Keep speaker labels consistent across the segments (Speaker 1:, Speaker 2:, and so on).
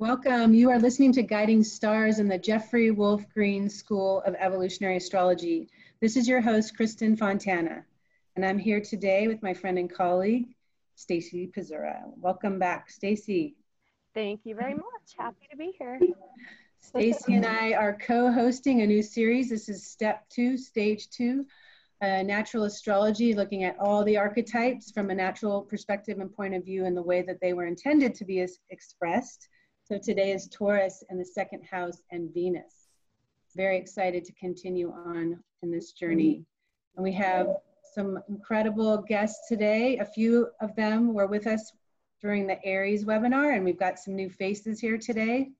Speaker 1: Welcome. You are listening to Guiding Stars in the Jeffrey Wolfe Green School of Evolutionary Astrology. This is your host, Kristin Fontana, and I'm here today with my friend and colleague, Stacie Pazura. Welcome back, Stacie.
Speaker 2: Thank you very much. Happy to be here.
Speaker 1: Stacie and I are co-hosting a new series. This is Step 2, Stage 2, Natural Astrology, looking at all the archetypes from a natural perspective and point of view in the way that they were intended to be expressed. So today is Taurus and the second house and Venus. Very excited to continue on in this journey. And we have some incredible guests today. A few of them were with us during the Aries webinar, and we've got some new faces here today.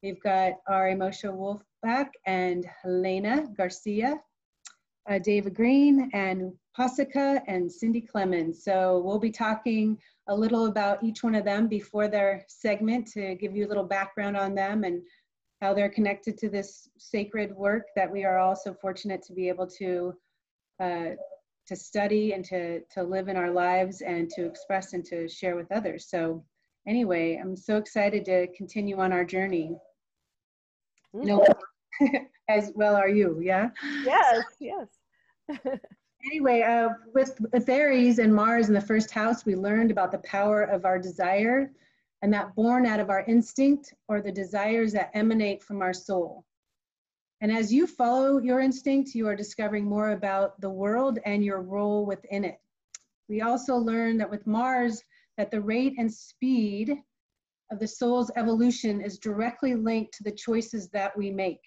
Speaker 1: We've got our Moshe Wolfe back and Helena, Garcia, Deva Green, and Upasika, and Cyndy Clemens. So we'll be talking a little about each one of them before their segment to give you a little background on them and how they're connected to this sacred work that we are all so fortunate to be able to study and to live in our lives and to express and to share with others. So anyway, I'm so excited to continue on our journey. No, as well are you, yeah?
Speaker 2: Yes, yes.
Speaker 1: Anyway, with Aries and Mars in the first house, we learned about the power of our desire, and that born out of our instinct or the desires that emanate from our soul. And as you follow your instinct, you are discovering more about the world and your role within it. We also learned that with Mars, that the rate and speed of the soul's evolution is directly linked to the choices that we make.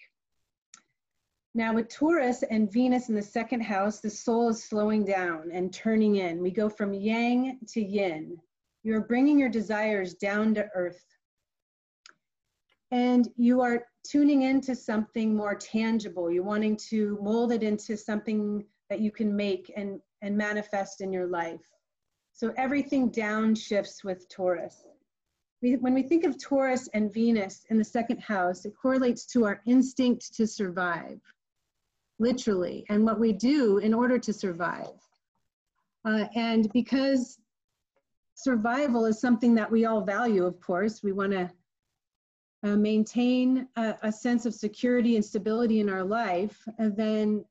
Speaker 1: Now with Taurus and Venus in the second house, the soul is slowing down and turning in. We go from yang to yin. You're bringing your desires down to earth. And you are tuning into something more tangible. You're wanting to mold it into something that you can make and manifest in your life. So everything downshifts with Taurus. When we think of Taurus and Venus in the second house, it correlates to our instinct to survive. Literally, and what we do in order to survive. And because survival is something that we all value, of course, we want to maintain a sense of security and stability in our life, and then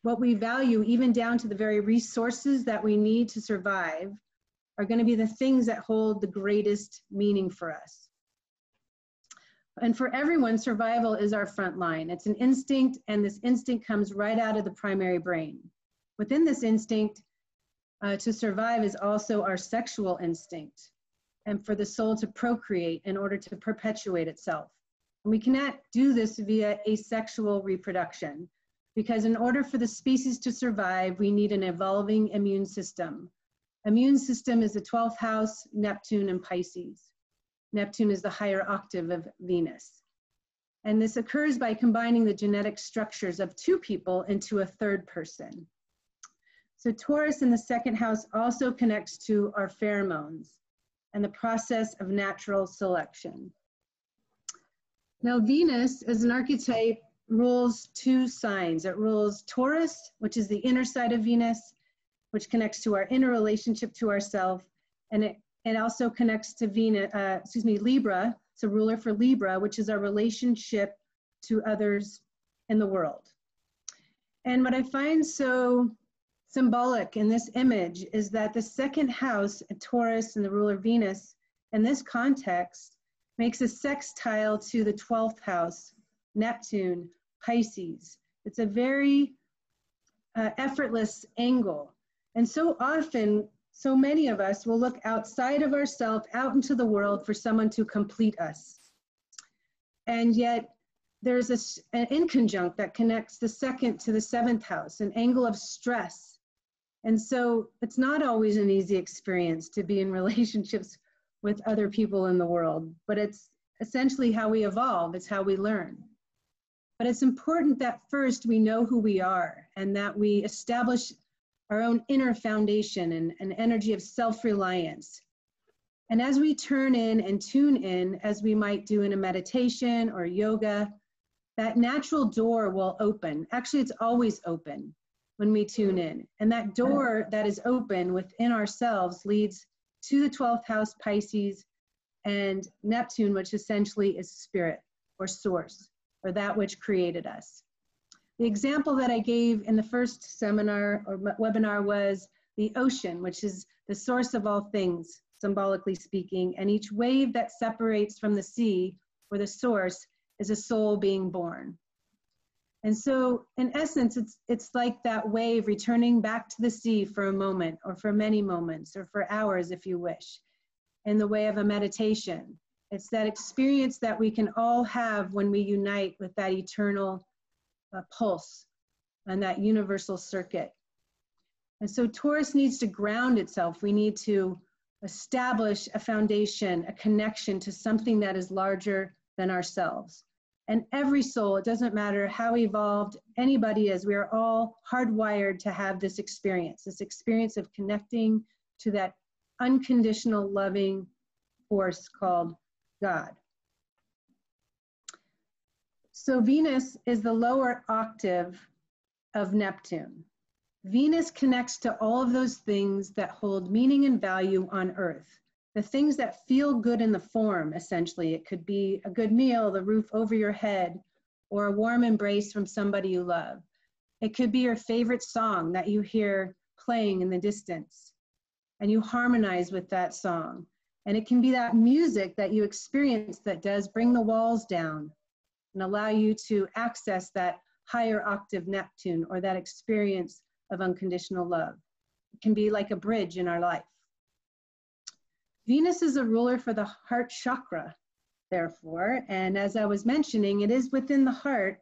Speaker 1: what we value, even down to the very resources that we need to survive, are going to be the things that hold the greatest meaning for us. And for everyone, survival is our front line. It's an instinct, and this instinct comes right out of the primary brain. Within this instinct to survive is also our sexual instinct, and for the soul to procreate in order to perpetuate itself. And we cannot do this via asexual reproduction, because in order for the species to survive, we need an evolving immune system. Immune system is the 12th house, Neptune, and Pisces. Neptune is the higher octave of Venus. And this occurs by combining the genetic structures of two people into a third person. So Taurus in the second house also connects to our pheromones and the process of natural selection. Now Venus as an archetype rules two signs. It rules Taurus, which is the inner side of Venus, which connects to our inner relationship to ourself, and it also connects to Libra. It's a ruler for Libra, which is our relationship to others in the world. And what I find so symbolic in this image is that the second house, Taurus and the ruler Venus, in this context, makes a sextile to the 12th house, Neptune, Pisces. It's a very effortless angle. And so often, so many of us will look outside of ourselves, out into the world for someone to complete us. And yet there's an inconjunct that connects the second to the 7th house, an angle of stress. And so it's not always an easy experience to be in relationships with other people in the world, but it's essentially how we evolve, it's how we learn. But it's important that first we know who we are and that we establish our own inner foundation and an energy of self-reliance. And as we turn in and tune in, as we might do in a meditation or yoga, that natural door will open. Actually, it's always open when we tune in. And that door that is open within ourselves leads to the 12th house Pisces, and Neptune, which essentially is spirit or source, or that which created us. The example that I gave in the first seminar or webinar was the ocean, which is the source of all things, symbolically speaking, and each wave that separates from the sea, or the source, is a soul being born. And so, in essence, it's like that wave returning back to the sea for a moment, or for many moments, or for hours if you wish, in the way of a meditation. It's that experience that we can all have when we unite with that eternal pulse and that universal circuit. And so Taurus needs to ground itself. We need to establish a foundation, a connection to something that is larger than ourselves. And every soul, it doesn't matter how evolved anybody is, we are all hardwired to have this experience of connecting to that unconditional loving force called God. So Venus is the lower octave of Neptune. Venus connects to all of those things that hold meaning and value on Earth. The things that feel good in the form, essentially. It could be a good meal, the roof over your head, or a warm embrace from somebody you love. It could be your favorite song that you hear playing in the distance, and you harmonize with that song. And it can be that music that you experience that does bring the walls down and allow you to access that higher octave Neptune, or that experience of unconditional love. It can be like a bridge in our life. Venus is a ruler for the heart chakra, therefore, and as I was mentioning, it is within the heart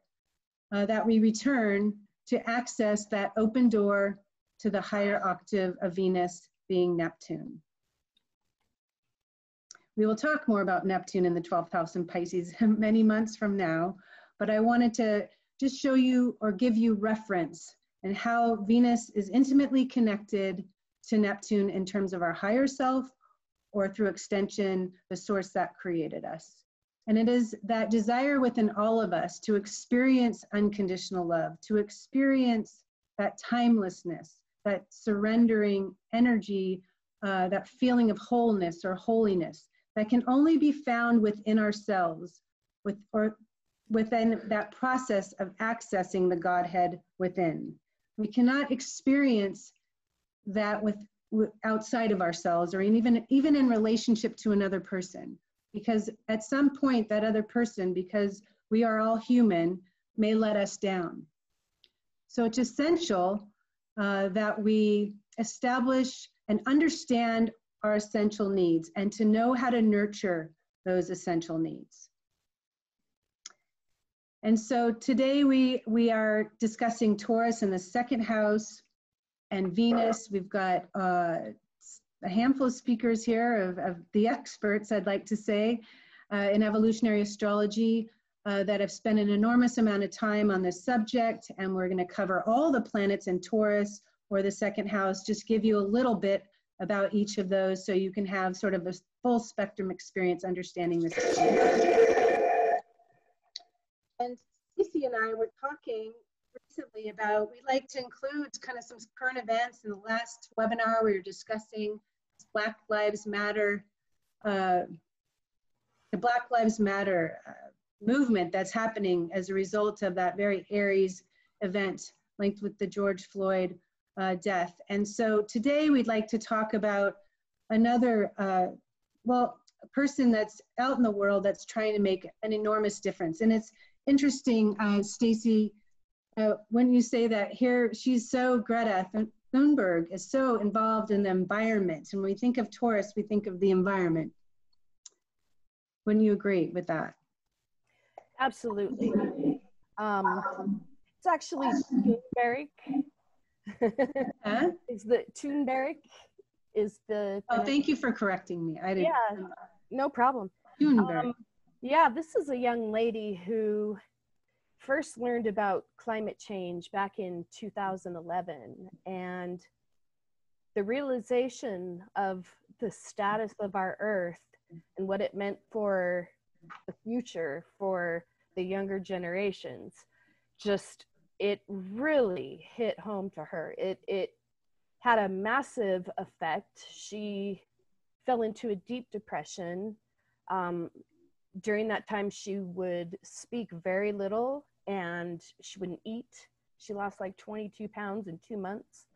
Speaker 1: that we return to access that open door to the higher octave of Venus, being Neptune. We will talk more about Neptune in the 12th house in Pisces many months from now, but I wanted to just show you or give you reference and how Venus is intimately connected to Neptune in terms of our higher self, or through extension, the source that created us. And it is that desire within all of us to experience unconditional love, to experience that timelessness, that surrendering energy, that feeling of wholeness or holiness that can only be found within ourselves, within that process of accessing the Godhead within. We cannot experience that outside of ourselves, or even in relationship to another person, because at some point that other person, because we are all human, may let us down. So it's essential that we establish and understand our essential needs, and to know how to nurture those essential needs. And so today we are discussing Taurus in the second house, and Venus. We've got a handful of speakers here of the experts, I'd like to say, in evolutionary astrology that have spent an enormous amount of time on this subject, and we're going to cover all the planets in Taurus or the second house, just give you a little bit about each of those so you can have sort of a full spectrum experience understanding this. And Stacie and I were talking recently about, we like to include kind of some current events. In the last webinar, we were discussing Black Lives Matter, the Black Lives Matter movement that's happening as a result of that very Aries event linked with the George Floyd death. And so today we'd like to talk about another, a person that's out in the world that's trying to make an enormous difference. And it's interesting, Stacie, when you say that here, she's so, Greta Thunberg is so involved in the environment. And when we think of Taurus, we think of the environment. Wouldn't you agree with that?
Speaker 2: Absolutely. It's actually Thunberg.
Speaker 1: Huh?
Speaker 2: Is the Thunberg is the.
Speaker 1: Oh, thank you for correcting me. I didn't.
Speaker 2: Yeah, no problem.
Speaker 1: Thunberg.
Speaker 2: Yeah, this is a young lady who first learned about climate change back in 2011, and the realization of the status of our Earth and what it meant for the future, for the younger generations, just, it really hit home to her. It had a massive effect. She fell into a deep depression, During that time, she would speak very little and she wouldn't eat. She lost like 22 pounds in 2 months.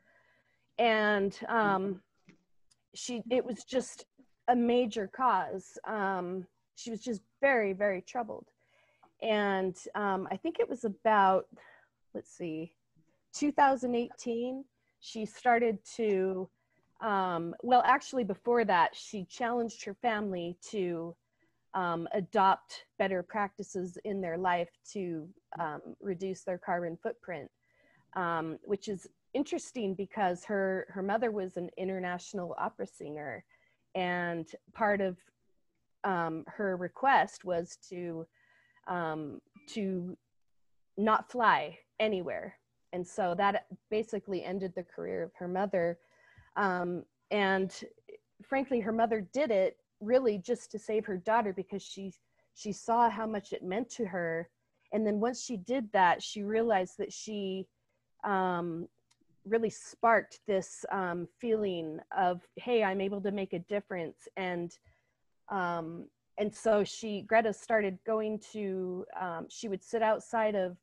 Speaker 2: And it was just a major cause. She was just very, very troubled. And I think it was about, 2018, she started to, well, actually before that, she challenged her family to adopt better practices in their life to reduce their carbon footprint, which is interesting because her mother was an international opera singer, and part of her request was to not fly anywhere. And so that basically ended the career of her mother. And frankly, her mother did it really just to save her daughter, because she saw how much it meant to her. And then once she did that, she realized that she really sparked this feeling of, hey, I'm able to make a difference. And so Greta started going to, she would sit outside of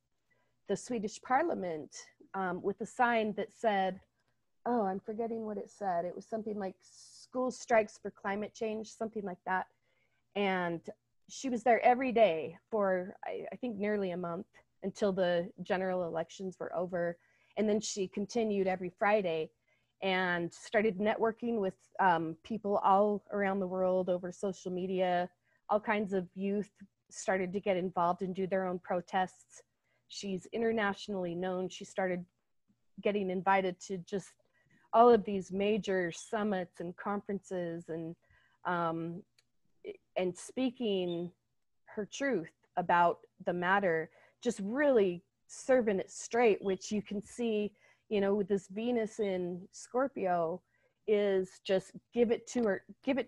Speaker 2: the Swedish parliament with a sign that said, oh, I'm forgetting what it said. It was something like school strikes for climate change, something like that. And she was there every day for, I think, nearly a month until the general elections were over. And then she continued every Friday and started networking with people all around the world over social media. All kinds of youth started to get involved and do their own protests. She's internationally known. She started getting invited to just all of these major summits and conferences, and speaking her truth about the matter, just really serving it straight, which you can see, with this Venus in Scorpio, is just give it to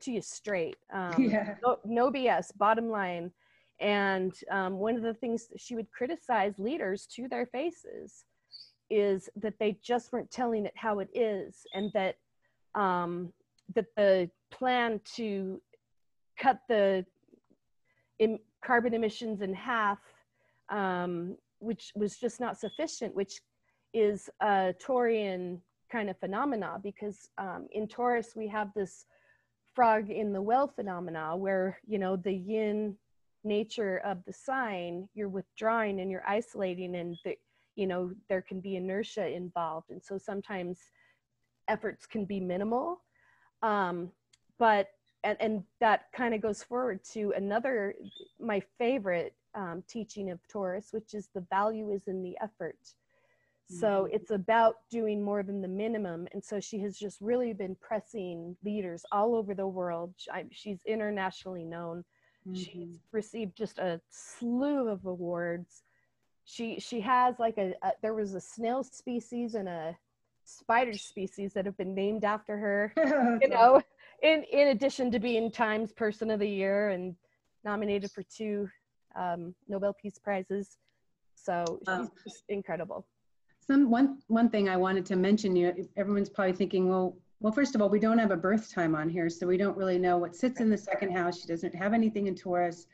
Speaker 2: you straight. No BS, bottom line. And one of the things that she would criticize leaders to their faces is that they just weren't telling it how it is, and that that the plan to cut the carbon emissions in half, which was just not sufficient, which is a Torian kind of phenomena, because in Taurus we have this frog in the well phenomena where, the yin nature of the sign, you're withdrawing and you're isolating, and there can be inertia involved, and so sometimes efforts can be minimal, but that kind of goes forward to another, my favorite teaching of Taurus, which is the value is in the effort. So it's about doing more than the minimum. And so she has just really been pressing leaders all over the world. She's internationally known. She's received just a slew of awards. She has like there was a snail species and a spider species that have been named after her, in addition to being Times Person of the Year and nominated for 2 Nobel Peace Prizes. So she's just incredible.
Speaker 1: One thing I wanted to mention, everyone's probably thinking, well, first of all, we don't have a birth time on here, so we don't really know what sits in the second house. She doesn't have anything in Taurus,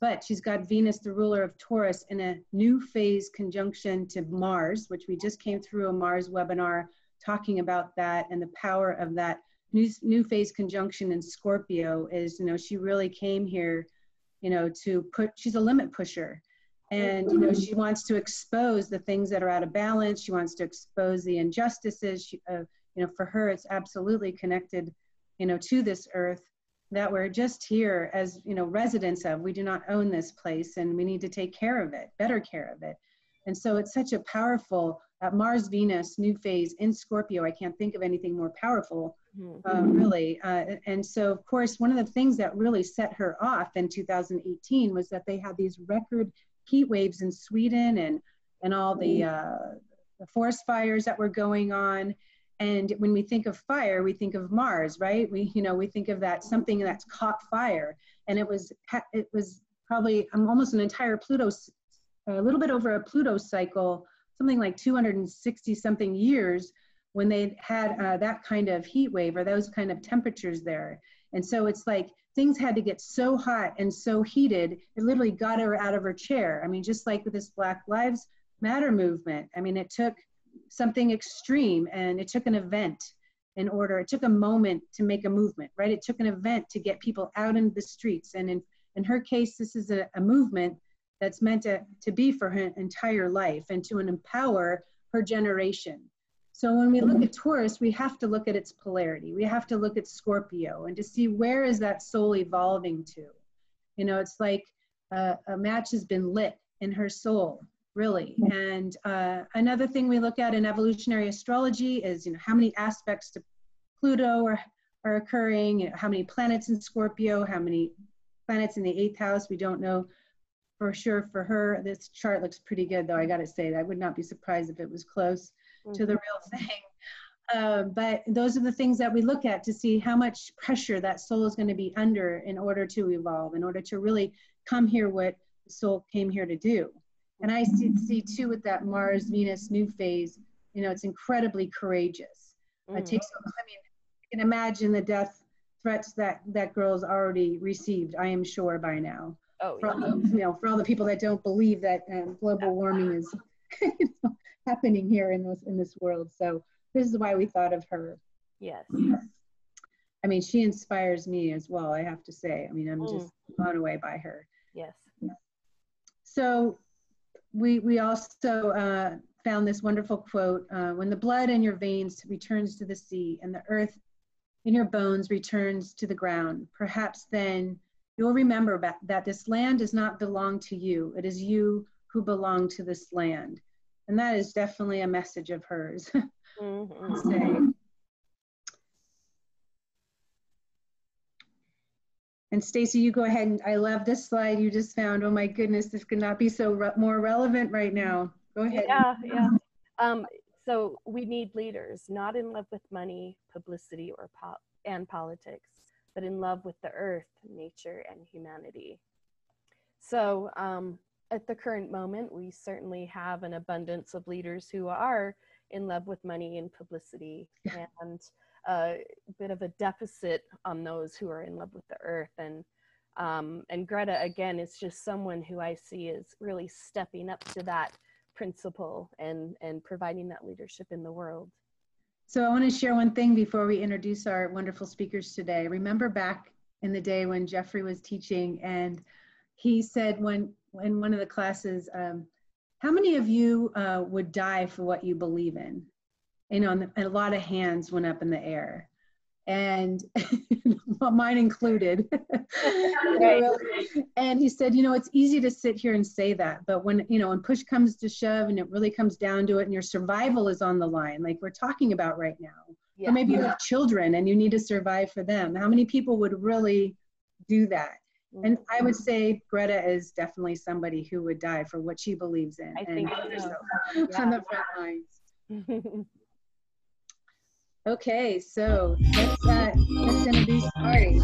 Speaker 1: but she's got Venus, the ruler of Taurus, in a new phase conjunction to Mars, which we just came through a Mars webinar talking about that, and the power of that new phase conjunction in Scorpio is, she really came here, she's a limit pusher. And, she wants to expose the things that are out of balance. She wants to expose the injustices. For her, it's absolutely connected, to this earth that we're just here as, residents of. We do not own this place, and we need to take care of it, better care of it. And so it's such a powerful Mars, Venus, new phase in Scorpio. I can't think of anything more powerful, really. And so, of course, one of the things that really set her off in 2018 was that they had these record heat waves in Sweden and all the forest fires that were going on. And when we think of fire, we think of Mars, right? We think of that, something that's caught fire. And it was probably almost an entire Pluto, a little bit over a Pluto cycle, something like 260 something years when they had that kind of heat wave or those kind of temperatures there. And so it's like things had to get so hot and so heated, it literally got her out of her chair. I mean, just like with this Black Lives Matter movement. I mean, it took something extreme, and it took an event it took a moment to make a movement, right? It took an event to get people out into the streets. And in her case, this is a movement that's meant to be for her entire life and to empower her generation. So when we look at Taurus, we have to look at its polarity. We have to look at Scorpio and to see where is that soul evolving to. You know, it's like a match has been lit in her soul, really. And another thing we look at in evolutionary astrology is, you know, how many aspects to Pluto are occurring, you know, how many planets in Scorpio, how many planets in the 8th house. We don't know for sure for her. This chart looks pretty good, though, I got to say. I would not be surprised if it was close to the real thing. But those are the things that we look at to see how much pressure that soul is going to be under in order to evolve, in order to really come here what the soul came here to do. And I see too with that Mars-Venus new phase, you know, it's incredibly courageous. It takes, I mean, you can imagine the death threats that girl's already received, I am sure by now.
Speaker 2: Oh,
Speaker 1: for, you know, for all the people that don't believe that global warming is you know, happening here in this world. So this is why we thought of her.
Speaker 2: Yes.
Speaker 1: I mean, she inspires me as well, I have to say. I mean, I'm just blown away by her.
Speaker 2: Yes.
Speaker 1: So we also found this wonderful quote, when the blood in your veins returns to the sea and the earth in your bones returns to the ground, perhaps then you'll remember that this land does not belong to you. It is you who belong to this land. And that is definitely a message of hers. And Stacie, you go ahead. And I love this slide you just found. Oh my goodness, this could not be so more relevant right now. Go ahead.
Speaker 2: Yeah. So we need leaders, not in love with money, publicity, and politics, but in love with the earth, nature, and humanity. So at the current moment, we certainly have an abundance of leaders who are in love with money and publicity, and a bit of a deficit on those who are in love with the earth. And Greta, again, is just someone who I see is really stepping up to that principle and providing that leadership in the world.
Speaker 1: So I want to share one thing before we introduce our wonderful speakers today. Remember back in the day when Jeffrey was teaching, and he said when in one of the classes, how many of you would die for what you believe in? You know, and a lot of hands went up in the air, and mine included. And he said, you know, it's easy to sit here and say that, but when, you know, when push comes to shove and it really comes down to it and your survival is on the line, like we're talking about right now, or maybe you have children and you need to survive for them. How many people would really do that? And I would say Greta is definitely somebody who would die for what she believes in.
Speaker 2: I think so.
Speaker 1: On the front lines. Okay, so let's introduce Ari.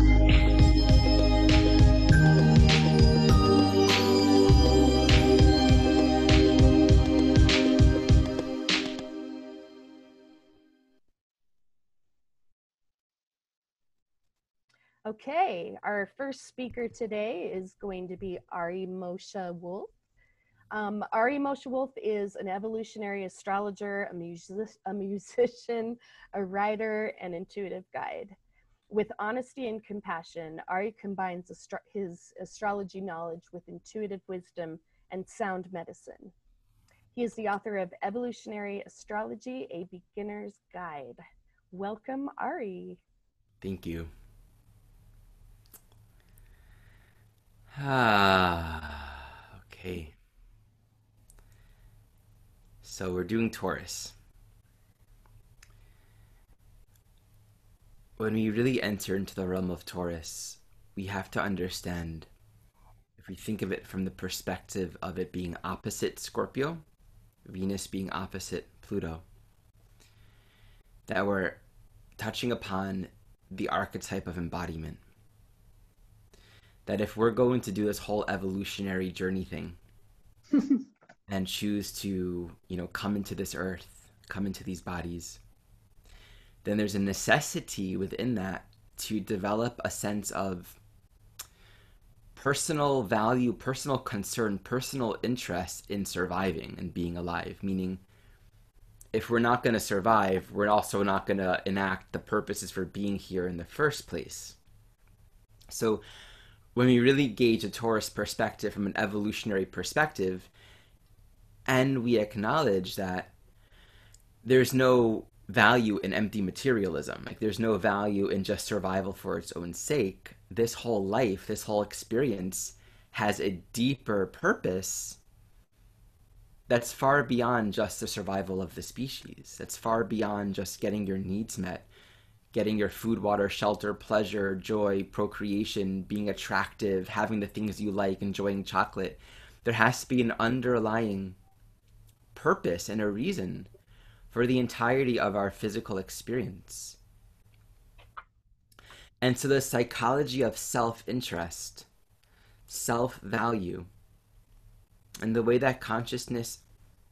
Speaker 2: Okay, our first speaker today is going to be Ari Moshe Wolfe. Ari Moshe Wolfe is an evolutionary astrologer, a musician, a writer, and intuitive guide. With honesty and compassion, Ari combines his astrology knowledge with intuitive wisdom and sound medicine. He is the author of Evolutionary Astrology, a Beginner's Guide. Welcome, Ari.
Speaker 3: Thank you. Okay. So we're doing Taurus. When we really enter into the realm of Taurus, we have to understand, if we think of it from the perspective of it being opposite Scorpio, Venus being opposite Pluto, that we're touching upon the archetype of embodiment. That if we're going to do this whole evolutionary journey thing and choose to, you know, come into this earth, come into these bodies, then there's a necessity within that to develop a sense of personal value, personal concern, personal interest in surviving and being alive. Meaning, if we're not going to survive, we're also not going to enact the purposes for being here in the first place. So when we really gauge a Taurus perspective from an evolutionary perspective, and we acknowledge that there's no value in empty materialism, like there's no value in just survival for its own sake, this whole life, this whole experience has a deeper purpose that's far beyond just the survival of the species. That's far beyond just getting your needs met, getting your food, water, shelter, pleasure, joy, procreation, being attractive, having the things you like, enjoying chocolate. There has to be an underlying purpose and a reason for the entirety of our physical experience. And so the psychology of self-interest, self-value, and the way that consciousness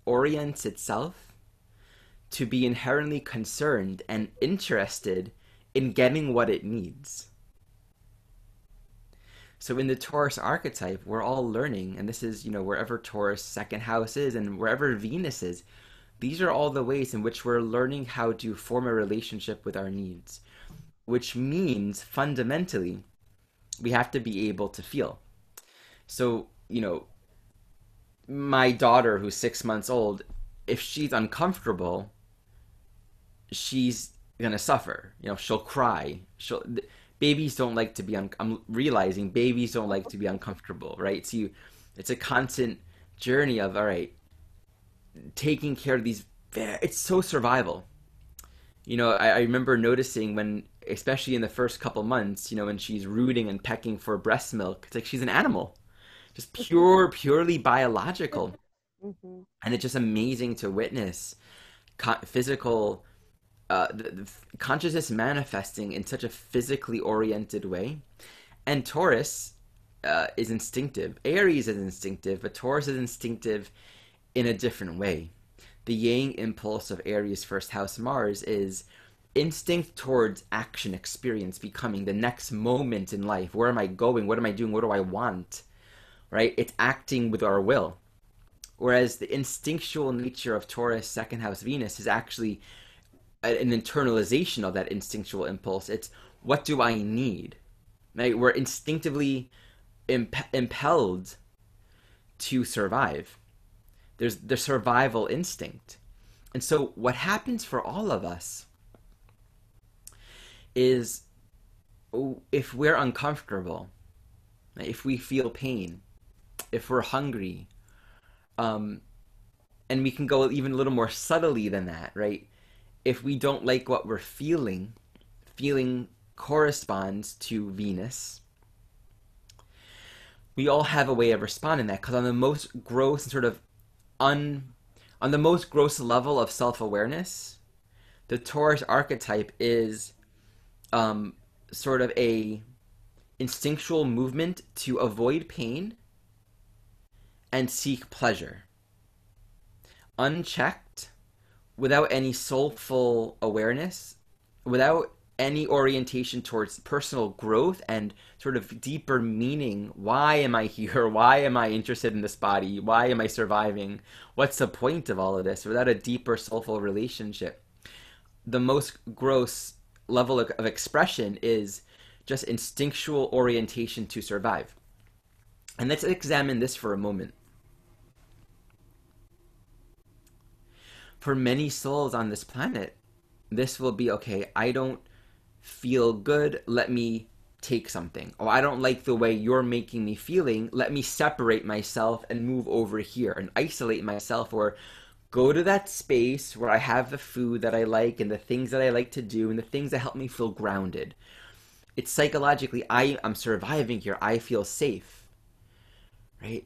Speaker 3: orients itself to be inherently concerned and interested in getting what it needs. So in the Taurus archetype, we're all learning, and this is, wherever Taurus second house is and wherever Venus is, these are all the ways in which we're learning how to form a relationship with our needs, which means fundamentally we have to be able to feel. So, my daughter, who's 6 months old, if she's uncomfortable, she's gonna suffer. She'll cry. Babies don't like to be. I'm realizing babies don't like to be uncomfortable, right? So it's a constant journey of, all right, taking care of these. It's so survival. I remember noticing when, especially in the first couple months, when she's rooting and pecking for breast milk, it's like she's an animal. Just purely biological.
Speaker 2: Mm-hmm.
Speaker 3: And it's just amazing to witness physical, the consciousness manifesting in such a physically oriented way. And Taurus is instinctive. Aries is instinctive, but Taurus is instinctive in a different way. The yang impulse of Aries first house Mars is instinct towards action, experience, becoming, the next moment in life. Where am I going? What am I doing? What do I want? Right? It's acting with our will. Whereas the instinctual nature of Taurus second house Venus is actually an internalization of that instinctual impulse. It's, what do I need? Right? We're instinctively impelled to survive. There's the survival instinct. And so what happens for all of us is, if we're uncomfortable, if we feel pain, if we're hungry, and we can go even a little more subtly than that, right? If we don't like what we're feeling corresponds to Venus. We all have a way of responding to that, because on the most gross and sort of on the most gross level of self-awareness, the Taurus archetype is sort of a instinctual movement to avoid pain and seek pleasure. Unchecked, without any soulful awareness, without any orientation towards personal growth and sort of deeper meaning. Why am I here? Why am I interested in this body? Why am I surviving? What's the point of all of this? Without a deeper soulful relationship, the most gross level of expression is just instinctual orientation to survive. And let's examine this for a moment. For many souls on this planet, this will be, okay, I don't feel good, let me take something. Or I don't like the way you're making me feeling, let me separate myself and move over here and isolate myself, or go to that space where I have the food that I like and the things that I like to do and the things that help me feel grounded. It's psychologically, I'm surviving here, I feel safe, right?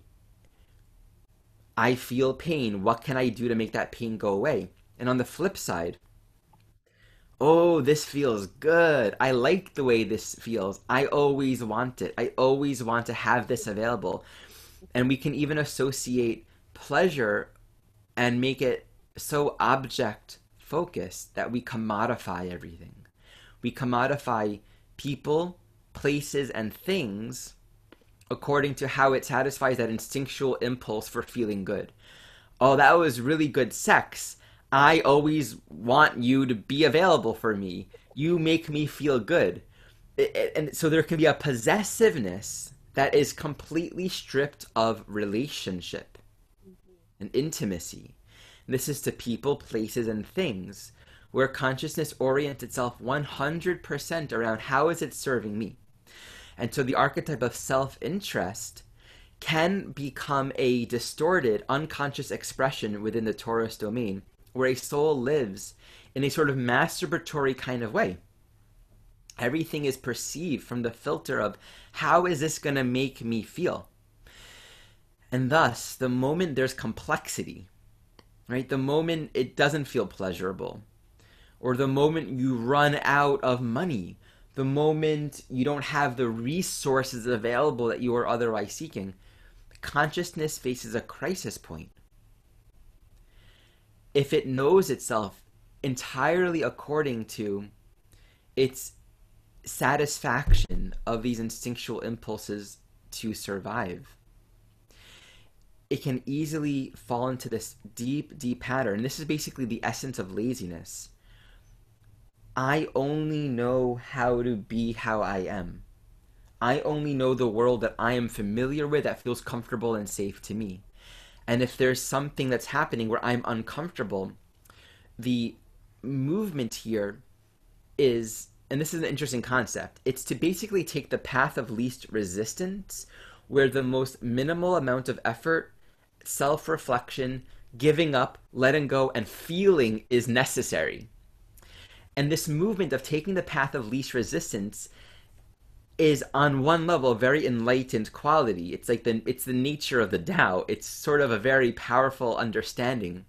Speaker 3: I feel pain. What can I do to make that pain go away? And on the flip side, oh, this feels good. I like the way this feels. I always want it. I always want to have this available. And we can even associate pleasure and make it so object focused that we commodify everything. We commodify people, places, and things according to how it satisfies that instinctual impulse for feeling good. Oh, that was really good sex. I always want you to be available for me. You make me feel good. And so there can be a possessiveness that is completely stripped of relationship and intimacy. And this is to people, places, and things, where consciousness orients itself 100% around how is it serving me. And so the archetype of self-interest can become a distorted, unconscious expression within the Taurus domain, where a soul lives in a sort of masturbatory kind of way. Everything is perceived from the filter of, how is this going to make me feel? And thus, the moment there's complexity, right? The moment it doesn't feel pleasurable, or the moment you run out of money, the moment you don't have the resources available that you are otherwise seeking, consciousness faces a crisis point. If it knows itself entirely according to its satisfaction of these instinctual impulses to survive, it can easily fall into this deep, deep pattern. This is basically the essence of laziness. I only know how to be how I am. I only know the world that I am familiar with, that feels comfortable and safe to me. And if there's something that's happening where I'm uncomfortable, the movement here is, and this is an interesting concept, it's to basically take the path of least resistance, where the most minimal amount of effort, self-reflection, giving up, letting go, and feeling is necessary. And this movement of taking the path of least resistance is, on one level, a very enlightened quality. It's like it's the nature of the Tao. It's sort of a very powerful understanding.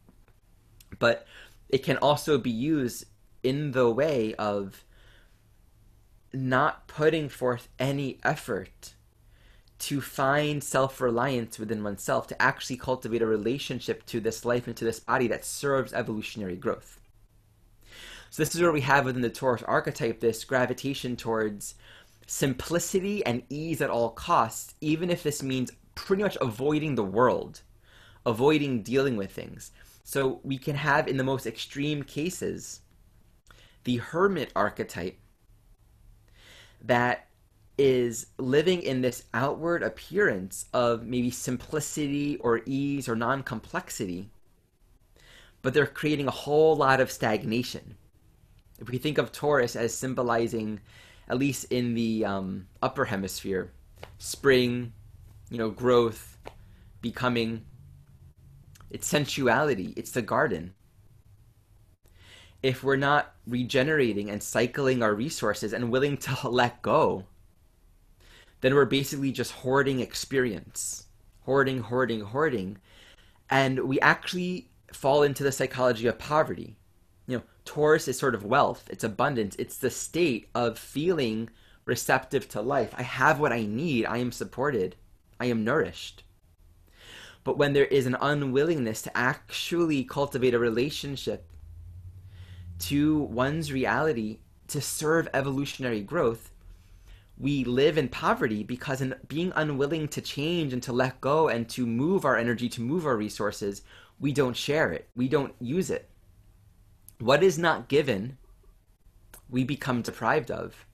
Speaker 3: But it can also be used in the way of not putting forth any effort to find self-reliance within oneself, to actually cultivate a relationship to this life and to this body that serves evolutionary growth. So this is where we have within the Taurus archetype this gravitation towards simplicity and ease at all costs, even if this means pretty much avoiding the world, avoiding dealing with things. So we can have, in the most extreme cases, the hermit archetype that is living in this outward appearance of maybe simplicity or ease or non-complexity, but they're creating a whole lot of stagnation. If we think of Taurus as symbolizing, at least in the upper hemisphere, spring, growth, becoming, it's sensuality, it's the garden. If we're not regenerating and cycling our resources and willing to let go, then we're basically just hoarding experience, hoarding, and we actually fall into the psychology of poverty. Taurus is sort of wealth, it's abundance, it's the state of feeling receptive to life. I have what I need, I am supported, I am nourished. But when there is an unwillingness to actually cultivate a relationship to one's reality to serve evolutionary growth, we live in poverty, because in being unwilling to change and to let go and to move our energy, to move our resources, we don't share it, we don't use it. What is not given, we become deprived of.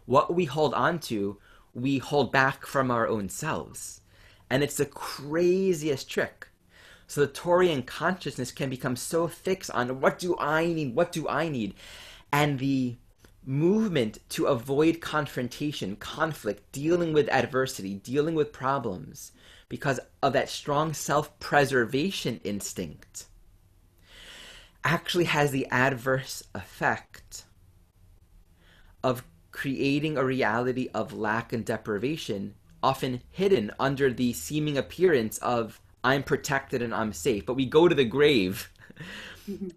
Speaker 3: What we hold on to, we hold back from our own selves. And it's the craziest trick. So the Torian consciousness can become so fixed on, what do I need? And the movement to avoid confrontation, conflict, dealing with adversity, dealing with problems, because of that strong self-preservation instinct, actually has the adverse effect of creating a reality of lack and deprivation, often hidden under the seeming appearance of, I'm protected and I'm safe. But we go to the grave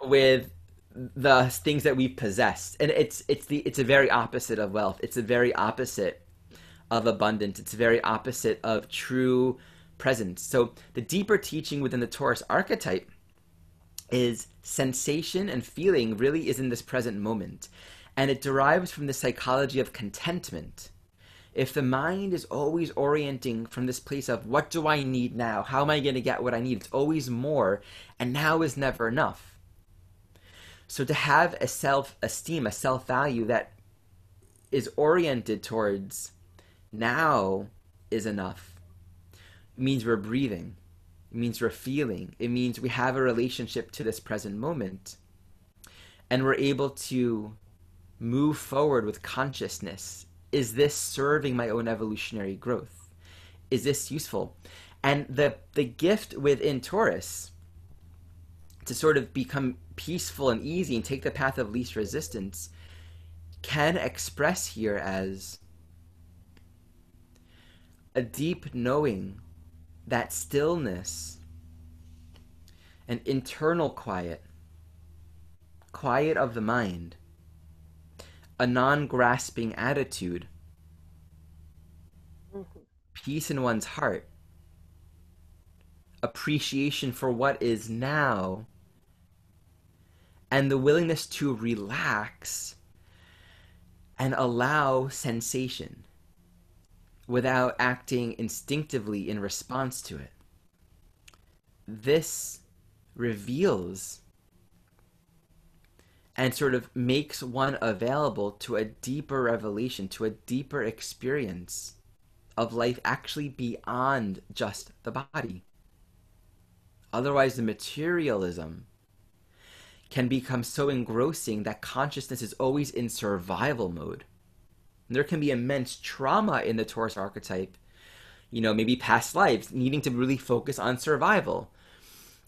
Speaker 3: with the things that we've possessed. And it's a very opposite of wealth. It's a very opposite of abundance. It's a very opposite of true presence. So the deeper teaching within the Taurus archetype is sensation and feeling really is in this present moment. And it derives from the psychology of contentment. If the mind is always orienting from this place of what do I need now? How am I going to get what I need? It's always more, and now is never enough. So to have a self-esteem, a self-value that is oriented towards now is enough. It means we're breathing. It means we're feeling. It means we have a relationship to this present moment. And we're able to move forward with consciousness. Is this serving my own evolutionary growth? Is this useful? And the gift within Taurus to sort of become peaceful and easy and take the path of least resistance can express here as a deep knowing that stillness, an internal quiet of the mind, a non-grasping attitude, peace in one's heart, appreciation for what is now, and the willingness to relax and allow sensation without acting instinctively in response to it. This reveals and sort of makes one available to a deeper revelation, to a deeper experience of life actually beyond just the body. Otherwise, the materialism can become so engrossing that consciousness is always in survival mode. And there can be immense trauma in the Taurus archetype, maybe past lives, needing to really focus on survival,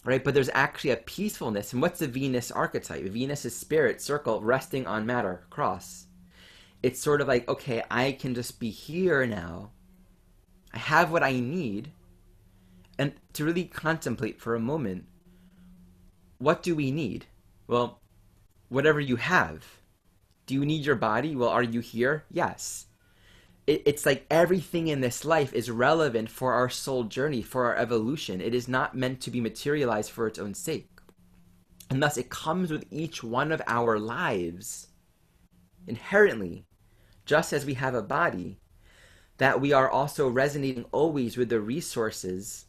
Speaker 3: right? But there's actually a peacefulness. And what's the Venus archetype? Venus is spirit, circle, resting on matter, cross. It's sort of like, okay, I can just be here now. I have what I need. And to really contemplate for a moment, what do we need? Well, whatever you have. Do you need your body? Well, are you here? Yes. It's like everything in this life is relevant for our soul journey, for our evolution. It is not meant to be materialized for its own sake. And thus it comes with each one of our lives inherently, just as we have a body, that we are also resonating always with the resources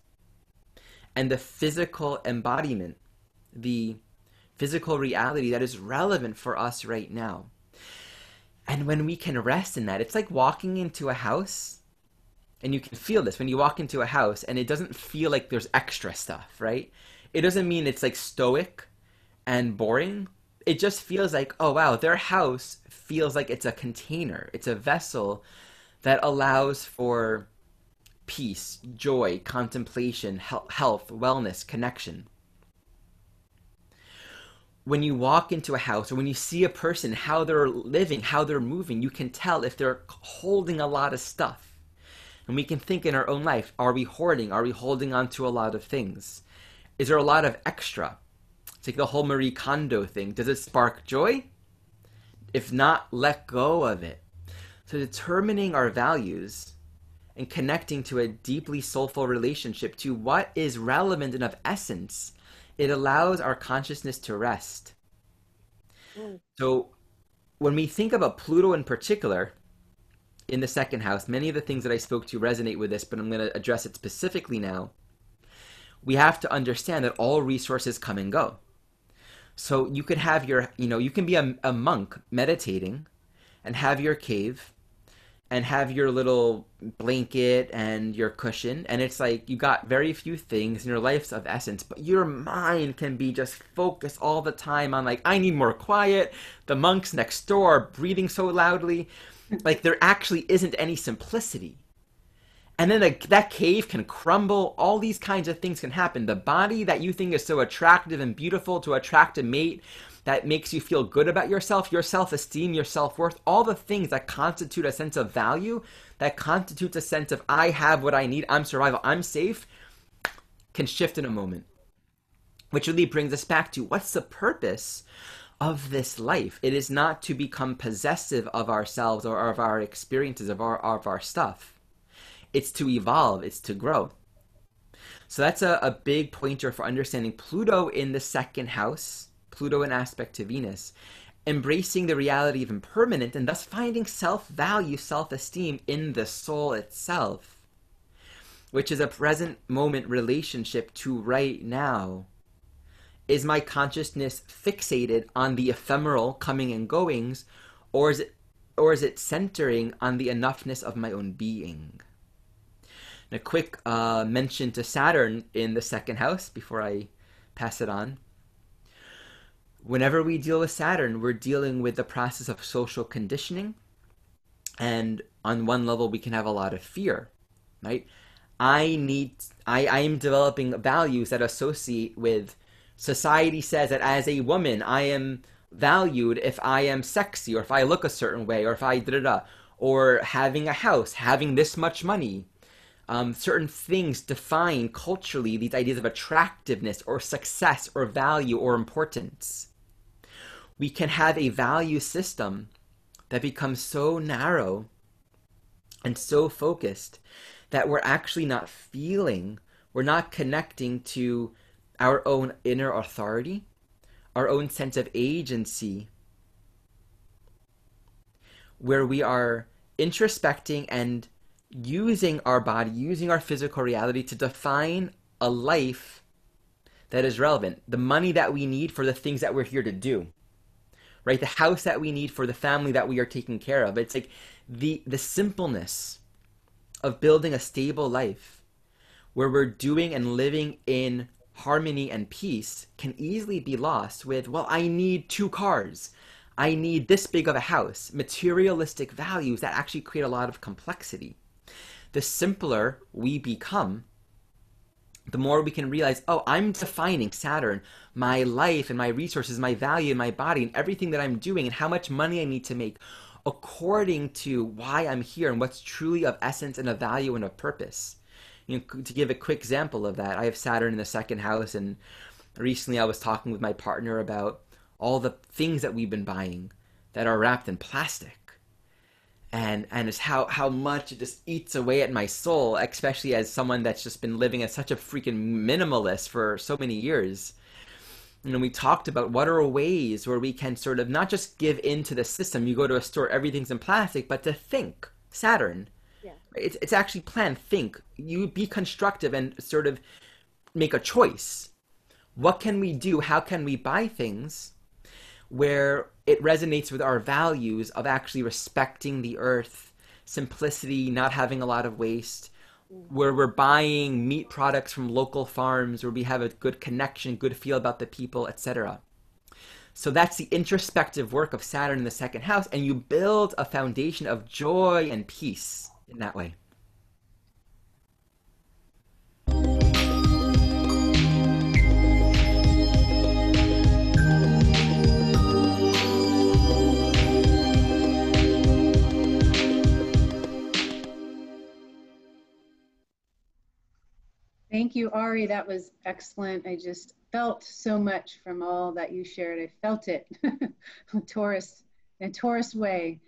Speaker 3: and the physical embodiment, the physical reality that is relevant for us right now. And when we can rest in that, it's like walking into a house, and you can feel this when you walk into a house and it doesn't feel like there's extra stuff, right? It doesn't mean it's like stoic and boring. It just feels like, oh wow, their house feels like it's a container. It's a vessel that allows for peace, joy, contemplation, health, wellness, connection. When you walk into a house or when you see a person, how they're living, how they're moving, you can tell if they're holding a lot of stuff. And we can think in our own life, are we hoarding? Are we holding on to a lot of things? Is there a lot of extra? It's like the whole Marie Kondo thing. Does it spark joy? If not, let go of it. So determining our values and connecting to a deeply soulful relationship to what is relevant and of essence, it allows our consciousness to rest. So when we think about Pluto in particular, in the second house, many of the things that I spoke to resonate with this, but I'm going to address it specifically now. We have to understand that all resources come and go. So you could have you can be a monk meditating and have your cave and have your little blanket and your cushion, and it's like you got very few things and your life's of essence, but your mind can be just focused all the time on like, I need more quiet, the monks next door are breathing so loudly, like there actually isn't any simplicity. And then that cave can crumble, all these kinds of things can happen. The body that you think is so attractive and beautiful to attract a mate, that makes you feel good about yourself, your self-esteem, your self-worth, all the things that constitute a sense of value, that constitutes a sense of I have what I need, I'm survival, I'm safe, can shift in a moment. Which really brings us back to what's the purpose of this life? It is not to become possessive of ourselves or of our experiences, of our stuff. It's to evolve, it's to grow. So that's a big pointer for understanding Pluto in the second house, Pluto in aspect to Venus. embracing the reality of impermanence, and thus finding self-value, self-esteem in the soul itself, which is a present moment relationship to right now. Is my consciousness fixated on the ephemeral coming and goings, or is it centering on the enoughness of my own being? And a quick mention to Saturn in the second house before I pass it on. Whenever we deal with Saturn, we're dealing with the process of social conditioning. And on one level, we can have a lot of fear, right? I am developing values that associate with society says that as a woman, I am valued if I am sexy, or if I look a certain way, or if I da-da-da, or having a house, having this much money. Certain things define culturally these ideas of attractiveness or success or value or importance. We can have a value system that becomes so narrow and so focused that we're actually not feeling, we're not connecting to our own inner authority, our own sense of agency, where we are introspecting and using our body, using our physical reality to define a life that is relevant, the money that we need for the things that we're here to do, right? The house that we need for the family that we are taking care of. It's like the simpleness of building a stable life where we're doing and living in harmony and peace can easily be lost with, well, I need 2 cars. I need this big of a house. Materialistic values that actually create a lot of complexity. The simpler we become, the more we can realize, oh, I'm defining Saturn, my life and my resources, my value and my body and everything that I'm doing and how much money I need to make according to why I'm here and what's truly of essence and of value and of purpose. You know, to give a quick example of that, I have Saturn in the second house, and recently I was talking with my partner about all the things that we've been buying that are wrapped in plastic. And it's how much it just eats away at my soul, especially as someone that's just been living as such a freaking minimalist for so many years. You know, we talked about what are ways where we can sort of not just give in to the system, you go to a store, everything's in plastic, but to think, Saturn.
Speaker 2: Yeah.
Speaker 3: It's actually plan, think. You be constructive and sort of make a choice. What can we do? How can we buy things where it resonates with our values of actually respecting the earth, simplicity, not having a lot of waste, where we're buying meat products from local farms, where we have a good connection, good feel about the people, etc. So that's the introspective work of Saturn in the second house, and you build a foundation of joy and peace in that way.
Speaker 1: Thank you, Ari. That was excellent. I just felt so much from all that you shared. I felt it. Taurus, in a Taurus way.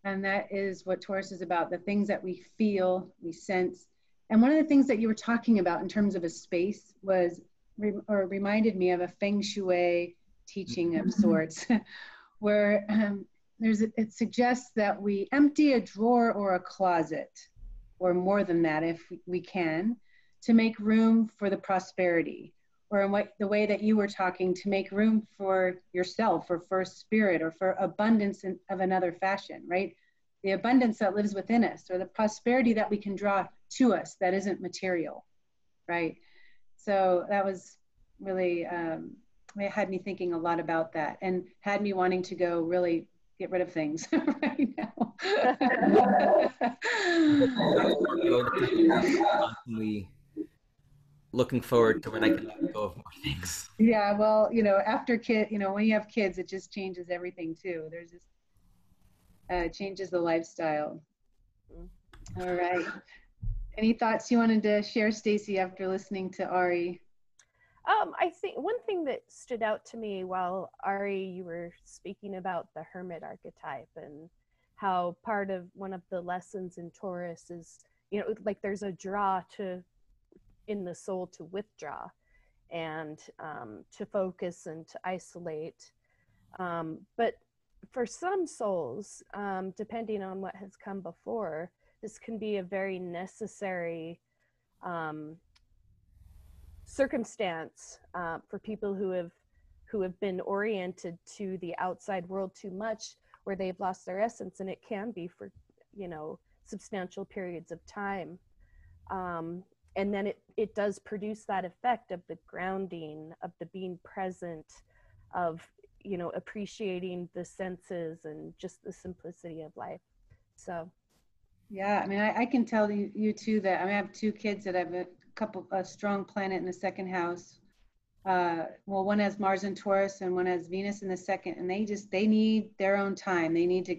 Speaker 1: And that is what Taurus is about, the things that we feel, we sense. And one of the things that you were talking about in terms of a space was, reminded me of a Feng Shui teaching of sorts, where it suggests that we empty a drawer or a closet, or more than that if we can, to make room for the prosperity, or in the way that you were talking, to make room for yourself or for spirit or for abundance of another fashion, right? The abundance that lives within us, or the prosperity that we can draw to us that isn't material, right? So that was really, it had me thinking a lot about that, and had me wanting to go really get rid of things right now.
Speaker 3: Constantly looking forward to when I can let go of more things.
Speaker 1: Yeah, well, you know, after when you have kids, it just changes everything too. There's this, changes the lifestyle. All right. Any thoughts you wanted to share, Stacie, after listening to Ari?
Speaker 2: I think one thing that stood out to me while Ari, you were speaking about the hermit archetype and how part of one of the lessons in Taurus is, you know, like there's a draw in the soul to withdraw and to focus and to isolate. But for some souls, depending on what has come before, this can be a very necessary circumstance for people who have been oriented to the outside world too much, where they've lost their essence, and it can be for, you know, substantial periods of time. And then it does produce that effect of the grounding, of the being present, of, you know, appreciating the senses and just the simplicity of life. So.
Speaker 1: Yeah, I mean, I can tell you too that I have two kids that have a strong planet in the second house. Well, one has Mars in Taurus and one has Venus in the second, and they need their own time. They need to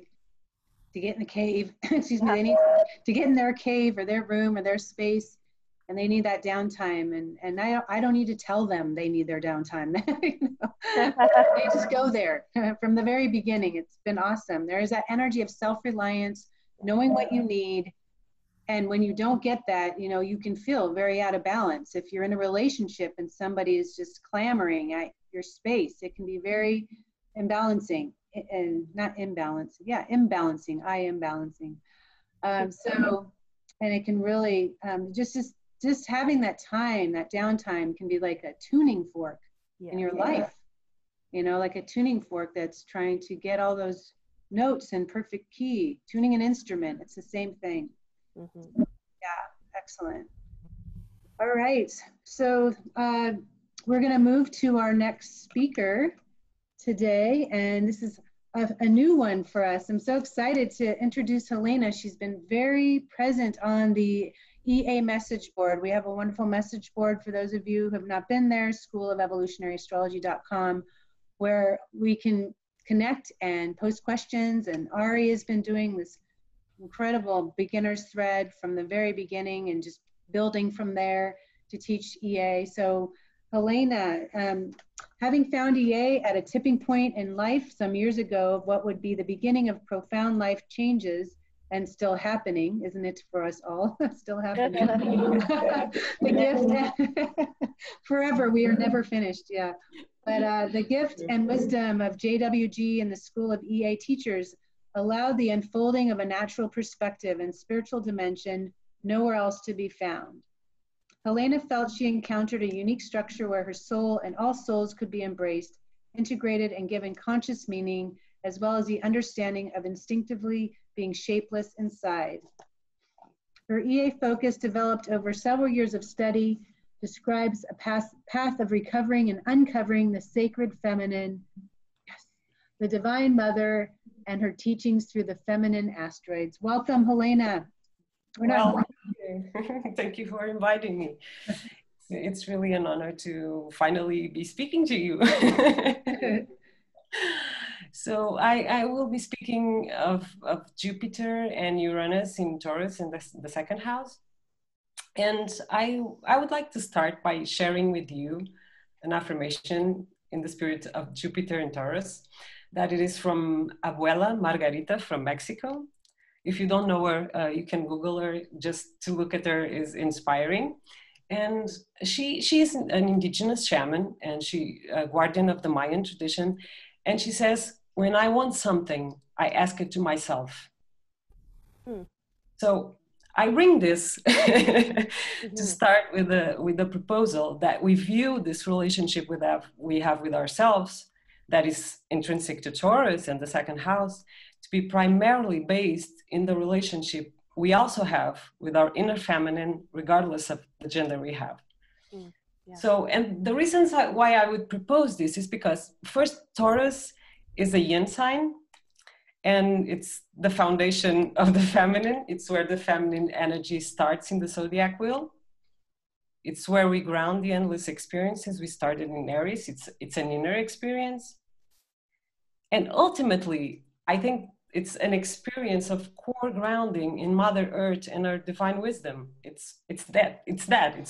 Speaker 1: get in the cave. Excuse me. They need to get in their cave or their room or their space, and they need that downtime. And I don't need to tell them they need their downtime. You know? They just go there from the very beginning. It's been awesome. There is that energy of self-reliance, knowing what you need. And when you don't get that, you know, you can feel very out of balance. If you're in a relationship and somebody is just clamoring at your space, it can be very imbalancing, and not imbalance. Yeah, imbalancing, imbalancing. So, and it can really, just having that time, that downtime can be like a tuning fork in your life, you know, like a tuning fork that's trying to get all those notes in perfect key. Tuning an instrument, it's the same thing.
Speaker 2: Mm-hmm.
Speaker 1: Yeah, excellent. All right, so we're going to move to our next speaker today, and this is a new one for us. I'm so excited to introduce Helena. She's been very present on the EA message board. We have a wonderful message board for those of you who have not been there, schoolofelevolutionaryastrology.com, where we can connect and post questions, and Ari has been doing this incredible beginner's thread from the very beginning and just building from there to teach EA. So Helena, having found EA at a tipping point in life some years ago of what would be the beginning of profound life changes, and still happening, isn't it, for us all? Still happening. The gift, forever, we are never finished, yeah. But the gift and wisdom of JWG and the School of EA teachers allowed the unfolding of a natural perspective and spiritual dimension nowhere else to be found. Helena felt she encountered a unique structure where her soul and all souls could be embraced, integrated, and given conscious meaning, as well as the understanding of instinctively being shapeless inside. Her EA focus, developed over several years of study, describes a path of recovering and uncovering the sacred feminine, the Divine Mother, and her teachings through the feminine asteroids. Welcome, Helena.
Speaker 4: Thank you for inviting me. It's really an honor to finally be speaking to you. So I will be speaking of Jupiter and Uranus in Taurus in the second house. And I would like to start by sharing with you an affirmation in the spirit of Jupiter in Taurus, that it is from Abuela Margarita from Mexico. If you don't know her, you can Google her. Just to look at her is inspiring. And she is an indigenous shaman, and she a guardian of the Mayan tradition. And she says, when I want something, I ask it to myself. So I bring this to start with the proposal that we view this relationship we have with ourselves, that is intrinsic to Taurus and the second house, to be primarily based in the relationship we also have with our inner feminine, regardless of the gender we have.
Speaker 2: Yeah.
Speaker 4: So, and the reasons why I would propose this is because first, Taurus is a yin sign, and it's the foundation of the feminine. It's where the feminine energy starts in the zodiac wheel. It's where we ground the endless experiences. We started in Aries. It's an inner experience. And ultimately, I think it's an experience of core grounding in Mother Earth and her divine wisdom. It's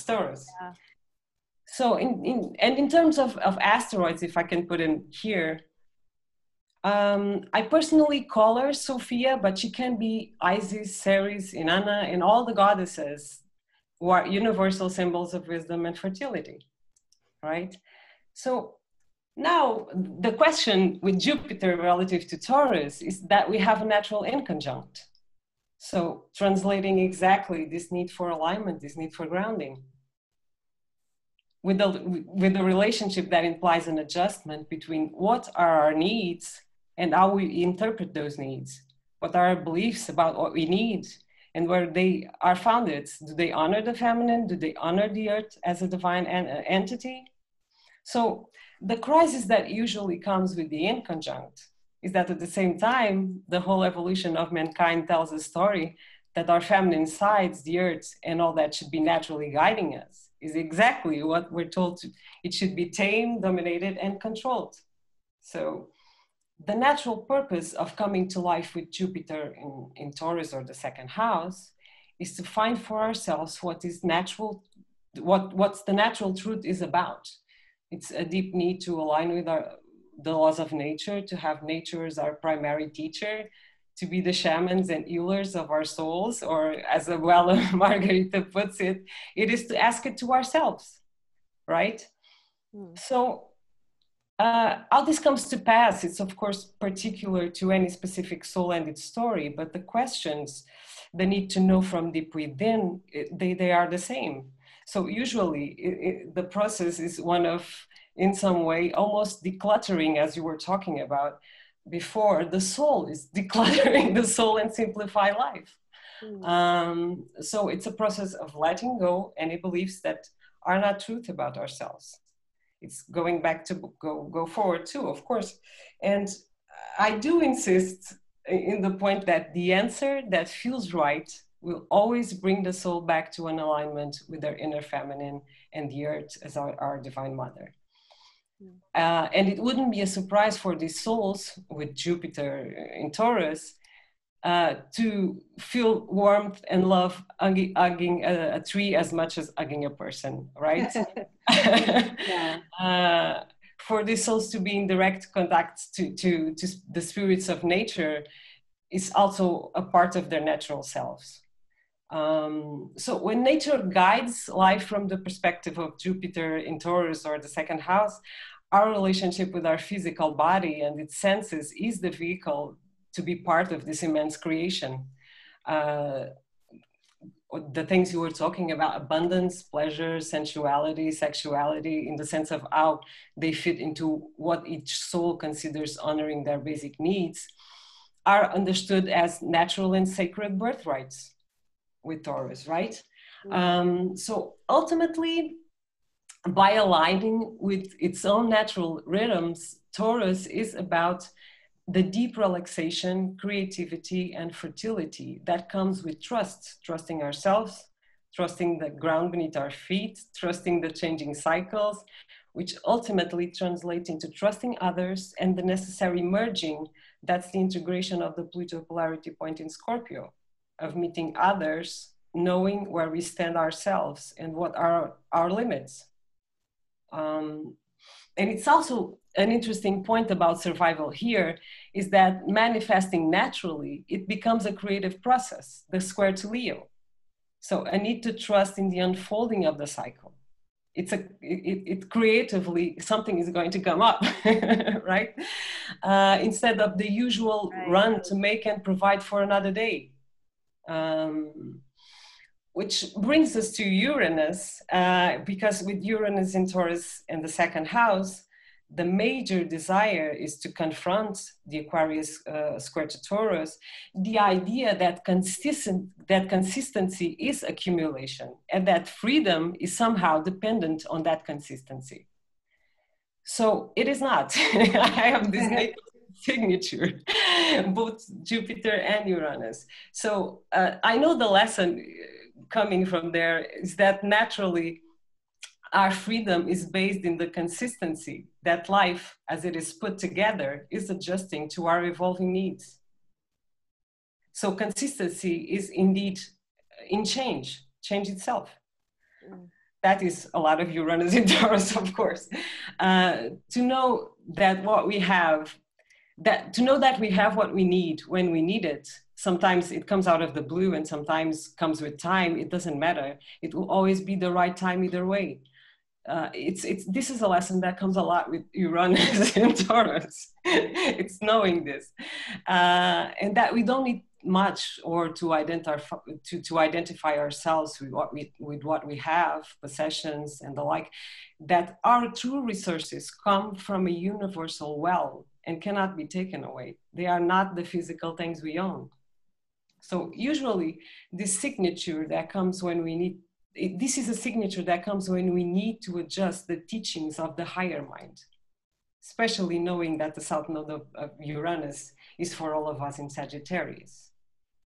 Speaker 4: Taurus.
Speaker 2: Yeah.
Speaker 4: So in terms of asteroids, if I can put in here, I personally call her Sophia, but she can be Isis, Ceres, Inanna, and all the goddesses who are universal symbols of wisdom and fertility, right? So Now, the question with Jupiter relative to Taurus is that we have a natural inconjunct. So translating exactly this need for alignment, this need for grounding, with the relationship that implies an adjustment between what are our needs and how we interpret those needs. What are our beliefs about what we need and where they are founded? Do they honor the feminine? Do they honor the earth as a divine entity? So the crisis that usually comes with the inconjunct is that at the same time, the whole evolution of mankind tells a story that our feminine sides, the earth, and all that should be naturally guiding us, is exactly what we're told to. It should be tamed, dominated, and controlled. So the natural purpose of coming to life with Jupiter in Taurus or the second house is to find for ourselves what is natural, what's the natural truth is about. It's a deep need to align with the laws of nature, to have nature as our primary teacher, to be the shamans and healers of our souls, or as well Margarita puts it, it is to ask it to ourselves, right? So how this comes to pass, it's of course particular to any specific soul and its story, but the questions, the need to know from deep within, they are the same. So usually the process is one of, in some way, almost decluttering, as you were talking about before. The soul is decluttering the soul and simplify life. So it's a process of letting go any beliefs that are not truth about ourselves. It's going back to go forward too, of course. And I do insist in the point that the answer that feels right will always bring the soul back to an alignment with their inner feminine and the earth as our divine mother. And it wouldn't be a surprise for these souls with Jupiter in Taurus to feel warmth and love hugging a tree as much as hugging a person, right? Yeah. For these souls to be in direct contact to the spirits of nature is also a part of their natural selves. So when nature guides life from the perspective of Jupiter in Taurus or the second house, our relationship with our physical body and its senses is the vehicle to be part of this immense creation. The things you were talking about, abundance, pleasure, sensuality, sexuality, in the sense of how they fit into what each soul considers honoring their basic needs, are understood as natural and sacred birthrights with Taurus, right? So ultimately, by aligning with its own natural rhythms, Taurus is about the deep relaxation, creativity, and fertility that comes with trust, trusting ourselves, trusting the ground beneath our feet, trusting the changing cycles, which ultimately translate into trusting others and the necessary merging. That's the integration of the Pluto polarity point in Scorpio, of meeting others, knowing where we stand ourselves and what are our limits. And it's also an interesting point about survival here is that manifesting naturally, it becomes a creative process, the square to Leo. So a need to trust in the unfolding of the cycle. It creatively, something is going to come up, right? Instead of the usual run to make and provide for another day. Which brings us to Uranus, because with Uranus in Taurus in the second house, the major desire is to confront the Aquarius square to Taurus, the idea that consistency is accumulation and that freedom is somehow dependent on that consistency. So it is not. I have this signature, both Jupiter and Uranus. So I know the lesson coming from there is that naturally our freedom is based in the consistency that life, as it is put together, is adjusting to our evolving needs. So consistency is indeed in change itself. That is a lot of Uranus in Taurus, of course. To know that what we have, to know that we have what we need when we need it. Sometimes it comes out of the blue and sometimes comes with time. It doesn't matter. It will always be the right time either way. this is a lesson that comes a lot with Uranus and Taurus. It's knowing this, and that we don't need much or to identify ourselves with what we have, possessions and the like. That our true resources come from a universal well and cannot be taken away. They are not the physical things we own. So usually, this signature that comes when we need. This is a signature that comes when we need to adjust the teachings of the higher mind, especially knowing that the South Node of Uranus is for all of us in Sagittarius,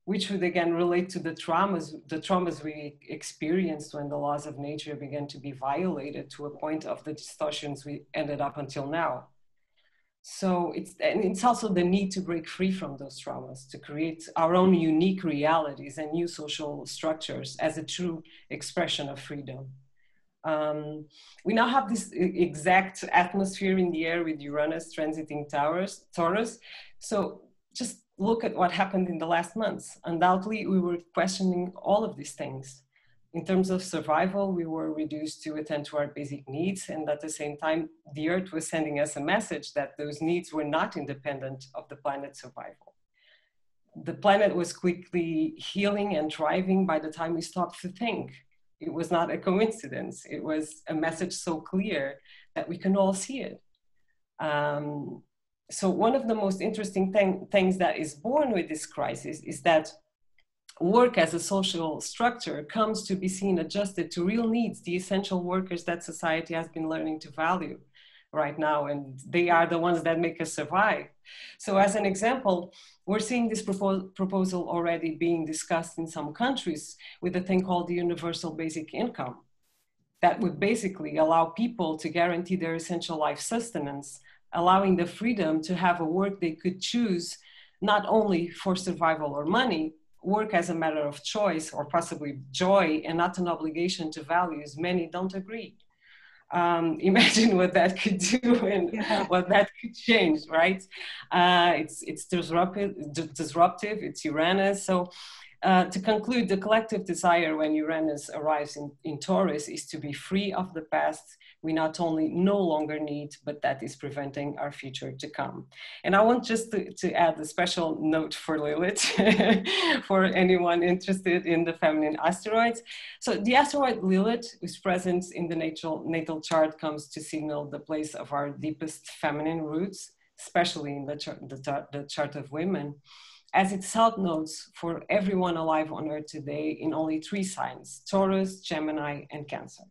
Speaker 4: which would again relate to the traumas we experienced when the laws of nature began to be violated to a point of the distortions we ended up until now. So it's also the need to break free from those traumas, to create our own unique realities and new social structures as a true expression of freedom. We now have this exact atmosphere in the air with Uranus transiting Taurus. So just look at what happened in the last months. Undoubtedly, we were questioning all of these things. In terms of survival, we were reduced to attend to our basic needs. And at the same time, the Earth was sending us a message that those needs were not independent of the planet's survival. The planet was quickly healing and thriving by the time we stopped to think. It was not a coincidence. It was a message so clear that we can all see it. So one of the most interesting things that is born with this crisis is that work as a social structure comes to be seen adjusted to real needs, the essential workers that society has been learning to value right now, and they are the ones that make us survive. So as an example, we're seeing this proposal already being discussed in some countries with a thing called the universal basic income that would basically allow people to guarantee their essential life sustenance, allowing the freedom to have a work they could choose, not only for survival or money, work as a matter of choice or possibly joy and not an obligation to values many don't agree. Imagine what that could do and what that could change, right? It's disruptive, it's Uranus. So to conclude, the collective desire when Uranus arrives in Taurus is to be free of the past we not only no longer need, but that is preventing our future to come. And I want just to add a special note for Lilith, for anyone interested in the feminine asteroids. So the asteroid Lilith, whose presence in the natal chart comes to signal the place of our deepest feminine roots, especially in the chart of women, as its south nodes for everyone alive on Earth today in only 3 signs: Taurus, Gemini, and Cancer.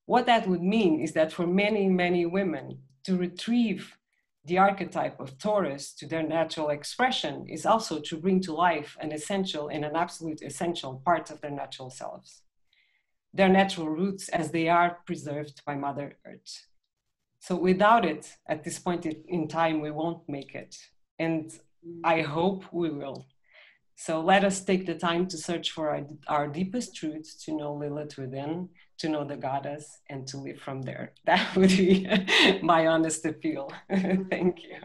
Speaker 4: What that would mean is that for many, many women, to retrieve the archetype of Taurus to their natural expression is also to bring to life an essential and an absolute essential part of their natural selves, their natural roots as they are preserved by Mother Earth. So without it, at this point in time, we won't make it. And I hope we will. So let us take the time to search for our deepest truths, to know Lilith within, to know the goddess, and to live from there. That would be my honest appeal. Thank you.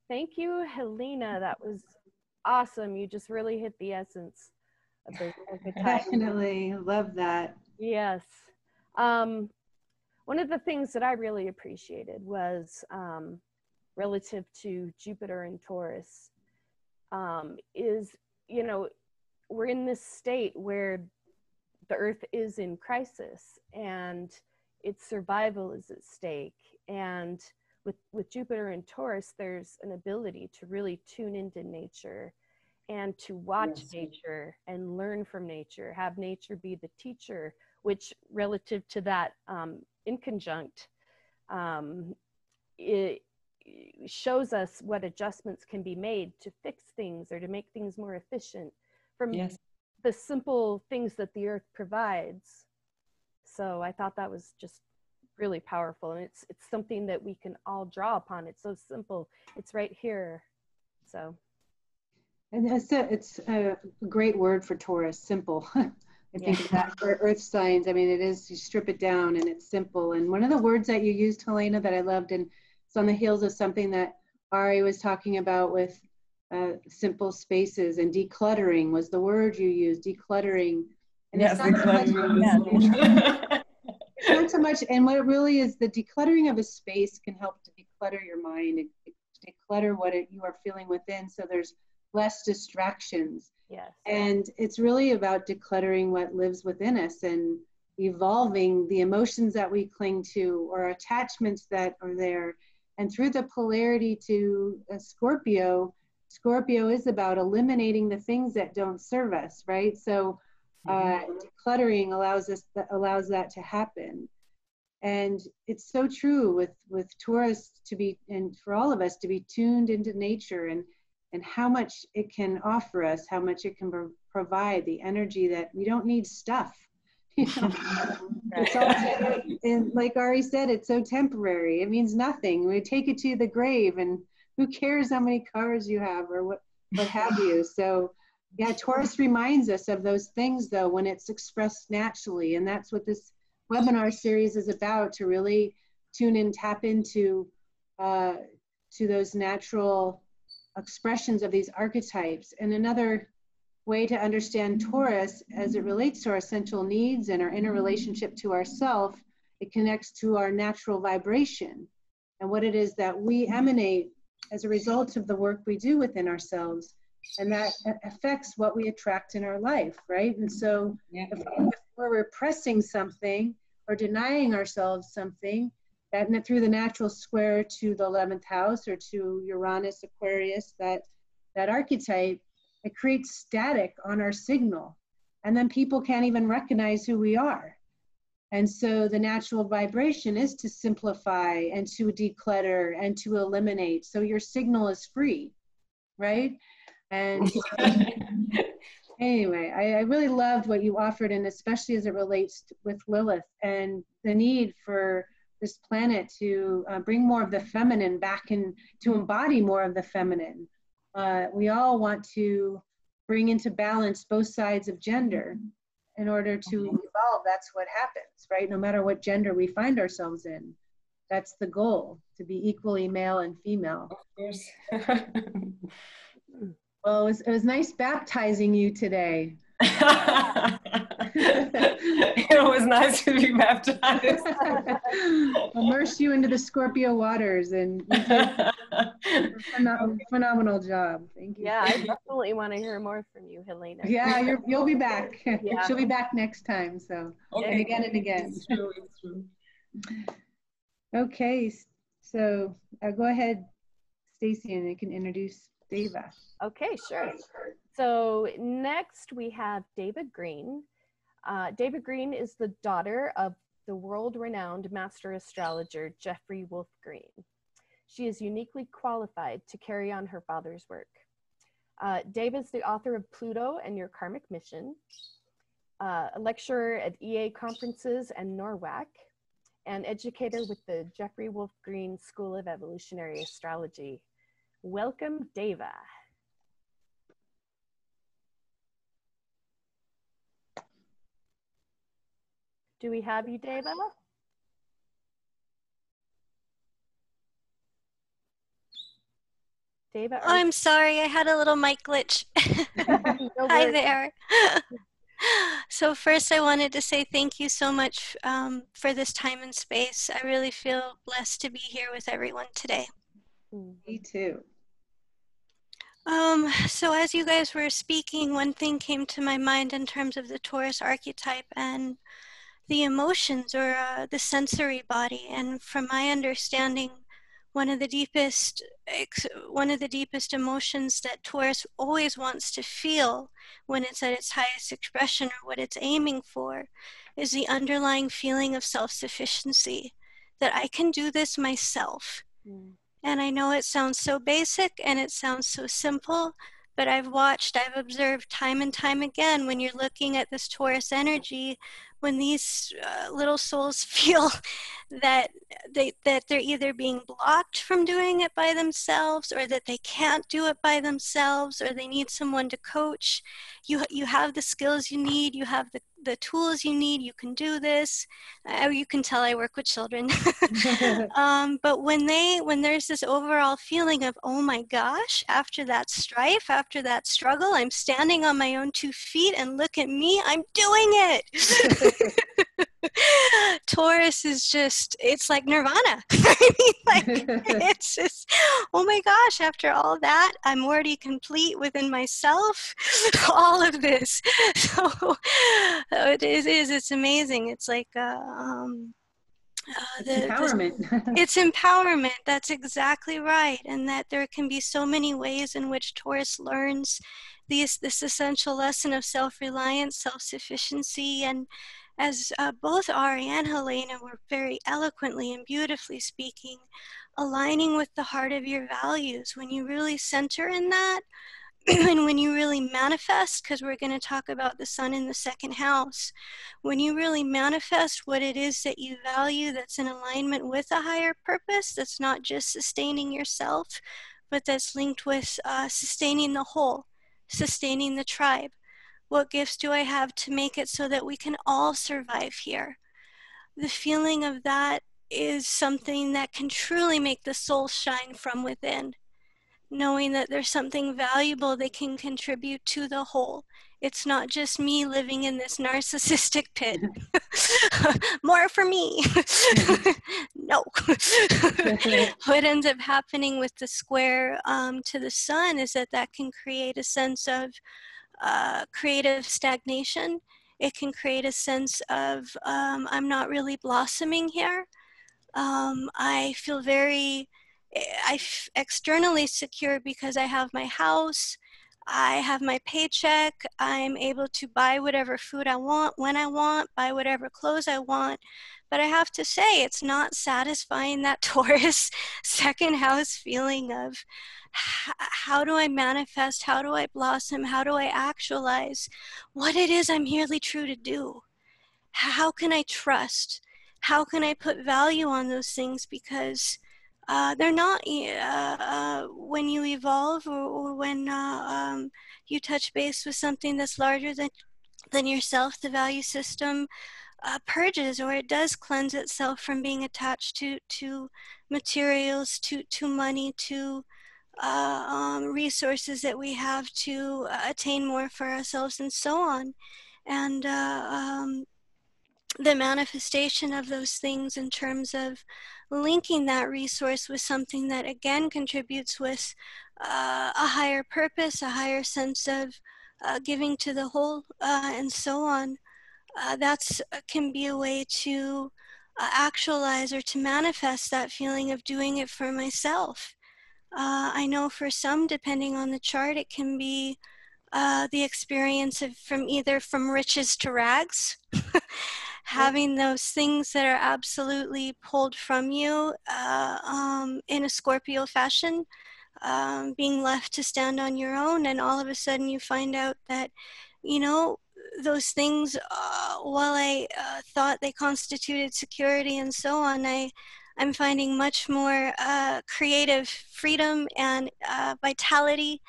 Speaker 2: Thank you, Helena. That was awesome. You just really hit the essence of those archetypes.
Speaker 1: Definitely love that.
Speaker 2: Yes. One of the things that I really appreciated was relative to Jupiter and Taurus is, you know, we're in this state where the Earth is in crisis and its survival is at stake. And with Jupiter and Taurus, there's an ability to really tune into nature and to watch nature and learn from nature, have nature be the teacher, which relative to that in conjunct, it shows us what adjustments can be made to fix things or to make things more efficient from the simple things that the Earth provides. So I thought that was just really powerful, and it's something that we can all draw upon. It's so simple, it's right here. So
Speaker 1: And it's a great word for Taurus, simple. I think of that for earth signs. I mean, it is, you strip it down and it's simple. And one of the words that you used, Helena, that I loved, and it's on the heels of something that Ari was talking about with simple spaces, and decluttering was the word you used, decluttering. And
Speaker 4: yes,
Speaker 1: it's not so much, and what it really is, the decluttering of a space can help to declutter your mind, and declutter what you are feeling within, so there's less distractions.
Speaker 2: Yes.
Speaker 1: And it's really about decluttering what lives within us and evolving the emotions that we cling to or attachments that are there. And through the polarity to Scorpio, Scorpio is about eliminating the things that don't serve us, right? So decluttering allows that to happen. And it's so true with Taurus to be, and for all of us to be tuned into nature and how much it can offer us, how much it can provide, the energy that we don't need stuff. You know? It's all, and like Ari said, it's so temporary. It means nothing. We take it to the grave, and who cares how many cars you have or what have you. So yeah, Taurus reminds us of those things though when it's expressed naturally, and that's what this webinar series is about, to really tune in, tap into to those natural expressions of these archetypes. And another way to understand Taurus as it relates to our essential needs and our inner relationship to ourself, it connects to our natural vibration and what it is that we emanate as a result of the work we do within ourselves. And that affects what we attract in our life, right? And so if we're repressing something or denying ourselves something, that through the natural square to the 11th house or to Uranus, Aquarius, that archetype, it creates static on our signal. And then people can't even recognize who we are. And so the natural vibration is to simplify and to declutter and to eliminate. So your signal is free, right? And anyway, I really loved what you offered, and especially as it relates with Lilith and the need for this planet to bring more of the feminine back in, to embody more of the feminine. We all want to bring into balance both sides of gender in order to evolve. That's what happens, right? No matter what gender we find ourselves in. That's the goal, to be equally male and female.
Speaker 4: Of course.
Speaker 1: Well, it was nice baptizing you today.
Speaker 4: It was nice to be baptized.
Speaker 1: Immerse you into the Scorpio waters, and you did a phenomenal job. Thank you.
Speaker 2: Yeah, I definitely want to hear more from you, Helena.
Speaker 1: Yeah, you'll be back.
Speaker 2: Yeah.
Speaker 1: She'll be back next time. So,
Speaker 4: Okay.
Speaker 1: and again and again.
Speaker 4: It's true, it's true.
Speaker 1: Okay, so go ahead, Stacie, and you can introduce Deva.
Speaker 2: Okay, sure. So next we have David Green. David Green is the daughter of the world-renowned master astrologer Jeffrey Wolfe Green. She is uniquely qualified to carry on her father's work. Dave is the author of Pluto and Your Karmic Mission, a lecturer at EA conferences and NORWAC, and educator with the Jeffrey Wolfe Green School of Evolutionary Astrology. Welcome, Deva. Do we have you, Deva? Deva,
Speaker 5: Oh, I'm sorry, I had a little mic glitch.
Speaker 2: No
Speaker 5: Hi
Speaker 2: worries.
Speaker 5: there. So first I wanted to say thank you so much for this time and space. I really feel blessed to be here with everyone today.
Speaker 1: Me too.
Speaker 5: So as you guys were speaking, one thing came to my mind in terms of the Taurus archetype and the emotions, or the sensory body. And from my understanding, one of the deepest emotions that Taurus always wants to feel when it's at its highest expression, or what it's aiming for, is the underlying feeling of self-sufficiency, that I can do this myself. And I know it sounds so basic and it sounds so simple, but I've observed time and time again, when you're looking at this Taurus energy, when these little souls feel that they're either being blocked from doing it by themselves, or that they can't do it by themselves, or they need someone to coach, you have the skills you need, you have the tools you need, you can do this. You can tell I work with children. But when there's this overall feeling of, oh my gosh, after that strife, after that struggle, I'm standing on my own 2 feet, and look at me, I'm doing it. Taurus is just, it's like nirvana. I mean, like, it's just, oh my gosh, after all that, I'm already complete within myself. All of this. So it's amazing. It's like,
Speaker 1: empowerment.
Speaker 5: It's empowerment. That's exactly right. And that there can be so many ways in which Taurus learns this essential lesson of self-reliance, self-sufficiency. And as both Ari and Helena were very eloquently and beautifully speaking, aligning with the heart of your values, when you really center in that, and when you really manifest, because we're going to talk about the sun in the 2nd house, when you really manifest what it is that you value, that's in alignment with a higher purpose, that's not just sustaining yourself, but that's linked with sustaining the whole, sustaining the tribe. What gifts do I have to make it so that we can all survive here? The feeling of that is something that can truly make the soul shine from within. Knowing that there's something valuable they can contribute to the whole. It's not just me living in this narcissistic pit. More for me. No. What ends up happening with the square to the sun is that can create a sense of creative stagnation. It can create a sense of I'm not really blossoming here. I feel very externally secure because I have my house, I have my paycheck, I'm able to buy whatever food I want, when I want, buy whatever clothes I want. But I have to say, it's not satisfying that Taurus 2nd house feeling of how do I manifest, how do I blossom, how do I actualize what it is I'm really true to do? How can I trust? How can I put value on those things? Because they're not, when you evolve or when you touch base with something that's larger than yourself, the value system purges, or it does cleanse itself from being attached to materials, to money, to resources that we have to attain more for ourselves and so on. And the manifestation of those things in terms of linking that resource with something that again contributes with a higher purpose, a higher sense of giving to the whole, and so on. That's can be a way to actualize or to manifest that feeling of doing it for myself. I know for some, depending on the chart, it can be the experience of from riches to rags. Having those things that are absolutely pulled from you in a Scorpio fashion, being left to stand on your own, and all of a sudden you find out that, you know, those things, while I thought they constituted security and so on, I'm finding much more creative freedom and vitality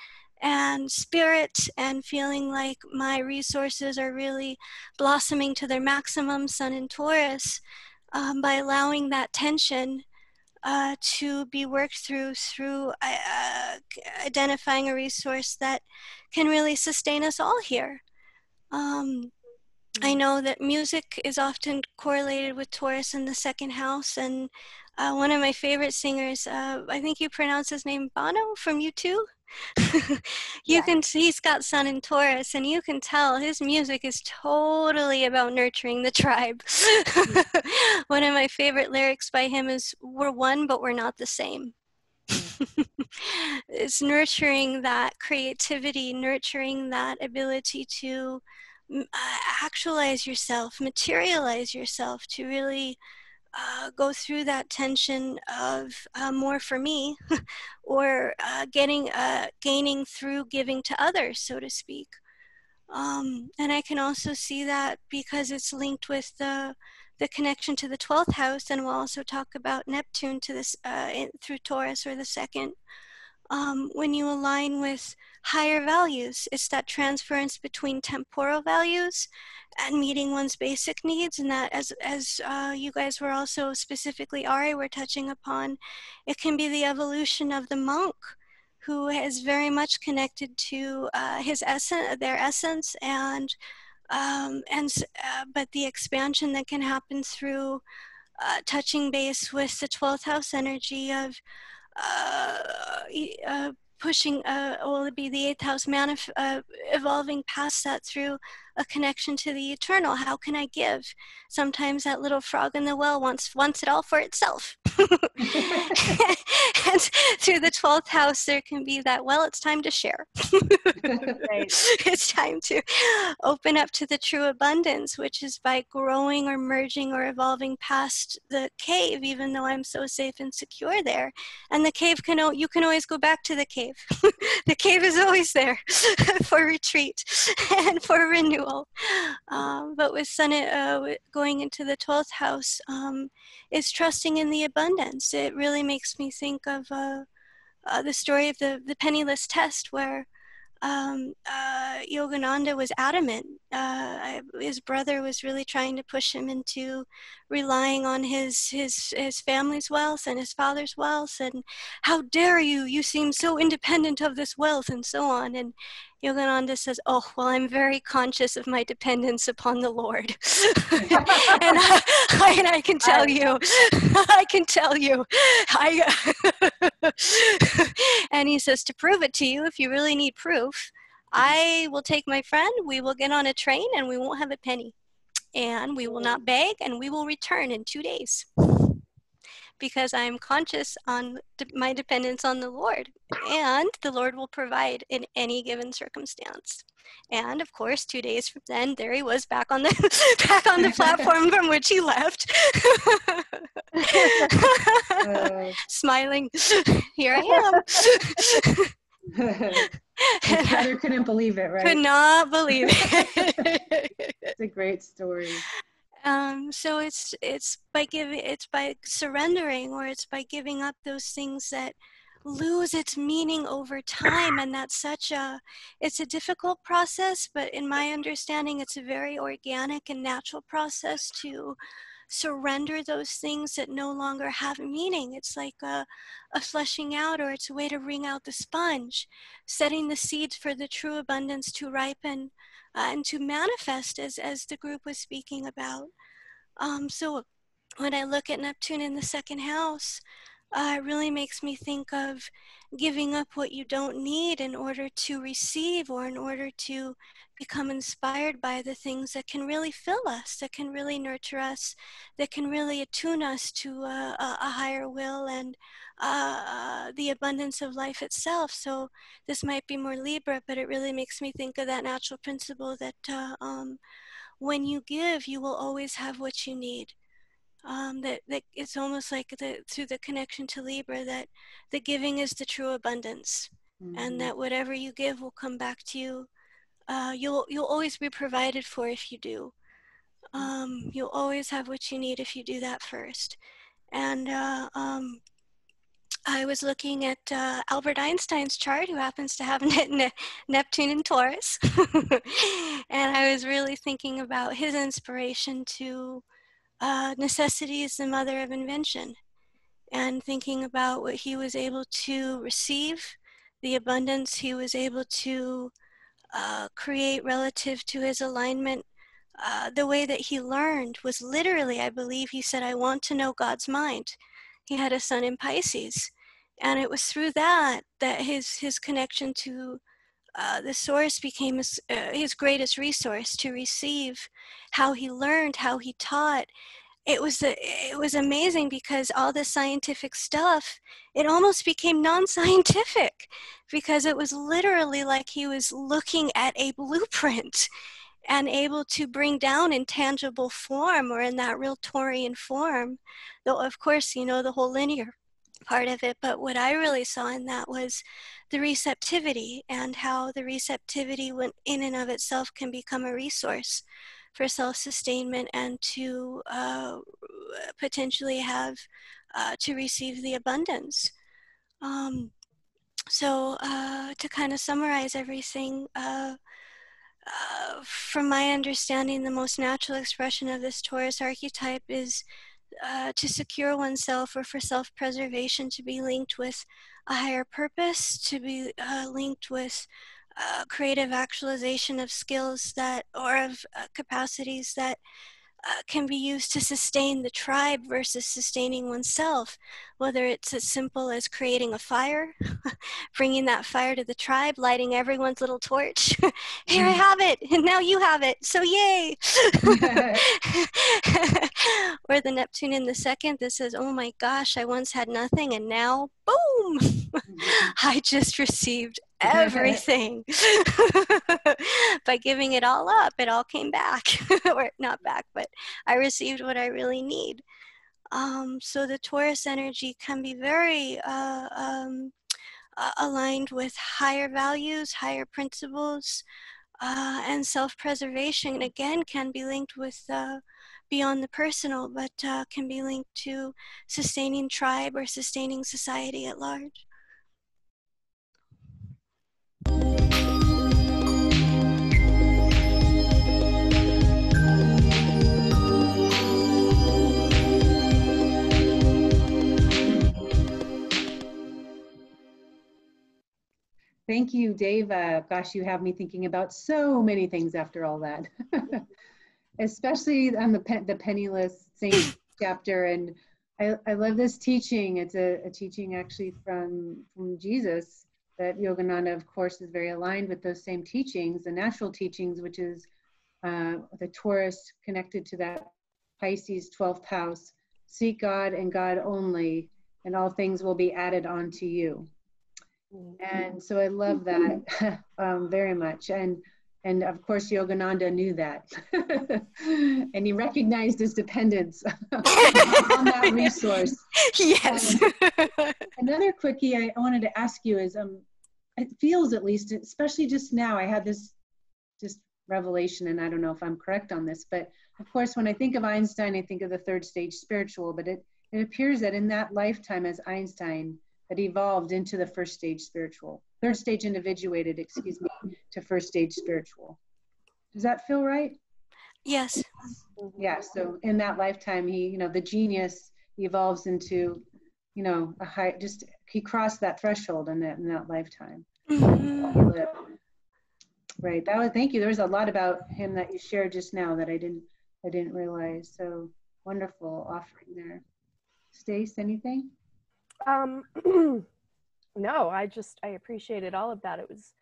Speaker 5: and spirit, and feeling like my resources are really blossoming to their maximum, sun in Taurus, by allowing that tension to be worked through identifying a resource that can really sustain us all here. I know that music is often correlated with Taurus in the 2nd house, and one of my favorite singers, I think you pronounce his name Bono from U2. He's got sun in Taurus, and you can tell his music is totally about nurturing the tribe. One of my favorite lyrics by him is, "We're one, but we're not the same." It's nurturing that creativity, nurturing that ability to actualize yourself, materialize yourself, to really go through that tension of more for me, or gaining through giving to others, so to speak. And I can also see that because it's linked with the connection to the 12th house, and we'll also talk about Neptune to this through Taurus, or the second. When you align with higher values, it's that transference between temporal values and meeting one's basic needs. And that, as you guys were also specifically, Ari, were touching upon, it can be the evolution of the monk, who is very much connected to his essence, their essence, but the expansion that can happen through touching base with the 12th house energy of pushing, will it be the 8th house, evolving past that through a connection to the eternal. How can I give? Sometimes that little frog in the well wants it all for itself. And through the 12th house, there can be that, well, it's time to share.
Speaker 2: Right.
Speaker 5: It's time to open up to the true abundance, which is by growing or merging or evolving past the cave, even though I'm so safe and secure there. And the cave you can always go back to the cave. The cave is always there for retreat and for renewal. But with Sun going into the 12th house, is trusting in the abundance. It really makes me think of the story of the penniless test, where Yogananda was adamant. His brother was really trying to push him into relying on his family's wealth and his father's wealth, and how dare you? You seem so independent of this wealth, and so on. And Yogananda says, "Oh, well, I'm very conscious of my dependence upon the Lord." And I can tell you, and he says, to prove it to you, if you really need proof, I will take my friend, we will get on a train, and we won't have a penny. And we will not beg, and we will return in 2 days. Because I am conscious on my dependence on the Lord, and the Lord will provide in any given circumstance. And of course, 2 days from then, there he was back on the platform from which he left, smiling. Here I am.
Speaker 1: His brother couldn't believe it, right?
Speaker 5: Could not believe it.
Speaker 1: It's a great story.
Speaker 5: So it's by surrendering, or it's by giving up those things that lose its meaning over time. And that's it's a difficult process, but in my understanding, it's a very organic and natural process to surrender those things that no longer have meaning. It's like a fleshing out, or it's a way to wring out the sponge, setting the seeds for the true abundance to ripen and to manifest, as the group was speaking about. So when I look at Neptune in the second house, it really makes me think of giving up what you don't need in order to receive, or in order to become inspired by the things that can really fill us, that can really nurture us, that can really attune us to a higher will and the abundance of life itself. So this might be more Libra, but it really makes me think of that natural principle that when you give, you will always have what you need. That it's almost like through the connection to Libra, that the giving is the true abundance, and that whatever you give will come back to you. You'll always be provided for if you do. You'll always have what you need if you do that first. And I was looking at Albert Einstein's chart, who happens to have Neptune in Taurus. And I was really thinking about his inspiration to necessity is the mother of invention, and thinking about what he was able to receive, the abundance he was able to create relative to his alignment. The way that he learned was literally, I believe he said, I want to know God's mind. He had a sun in Pisces. And it was through that his connection to the source became his greatest resource to receive. How he learned, how he taught. It was amazing, because all the scientific stuff, it almost became non-scientific, because it was literally like he was looking at a blueprint and able to bring down in tangible form, or in that real Torian form. Though, of course, the whole linear part of it, but what I really saw in that was the receptivity, and how the receptivity in and of itself can become a resource for self-sustainment, and to potentially have to receive the abundance. So to kind of summarize everything, from my understanding, the most natural expression of this Taurus archetype is to secure oneself, or for self-preservation, to be linked with a higher purpose, to be linked with creative actualization of skills that, or of capacities that can be used to sustain the tribe versus sustaining oneself, whether it's as simple as creating a fire, bringing that fire to the tribe, lighting everyone's little torch. Here I have it, and now you have it, so yay. Or the Neptune in the second that says, oh my gosh, I once had nothing, and now, boom, I just received everything. By giving it all up, it all came back. Or not back, but I received what I really need. So the Taurus energy can be very aligned with higher values, higher principles, and self-preservation. Again, can be linked with beyond the personal, but can be linked to sustaining tribe or sustaining society at large.
Speaker 1: Thank you, Deva. Gosh, you have me thinking about so many things after all that, especially on the Penniless Saint chapter. And I love this teaching. It's a teaching actually from Jesus, that Yogananda, of course, is very aligned with those same teachings, the natural teachings, which is the Taurus connected to that Pisces 12th house. Seek God and God only, and all things will be added on to you. And so I love that very much. And of course, Yogananda knew that. And he recognized his dependence on that resource.
Speaker 5: Yes.
Speaker 1: Another quickie I wanted to ask you is, it feels, at least, especially just now, I had this just revelation, and I don't know if I'm correct on this, but of course, when I think of Einstein, I think of the third stage spiritual, but it appears that in that lifetime as Einstein, that evolved into the first stage spiritual, third stage individuated, excuse me, to first stage spiritual. Does that feel right?
Speaker 5: Yes.
Speaker 1: Yeah, so in that lifetime, he, the genius evolves into, a high, he crossed that threshold in that lifetime.
Speaker 5: Mm-hmm.
Speaker 1: Right, thank you. There was a lot about him that you shared just now that I didn't realize. So wonderful offering there. Stace, anything?
Speaker 2: No, I appreciated all of that. It was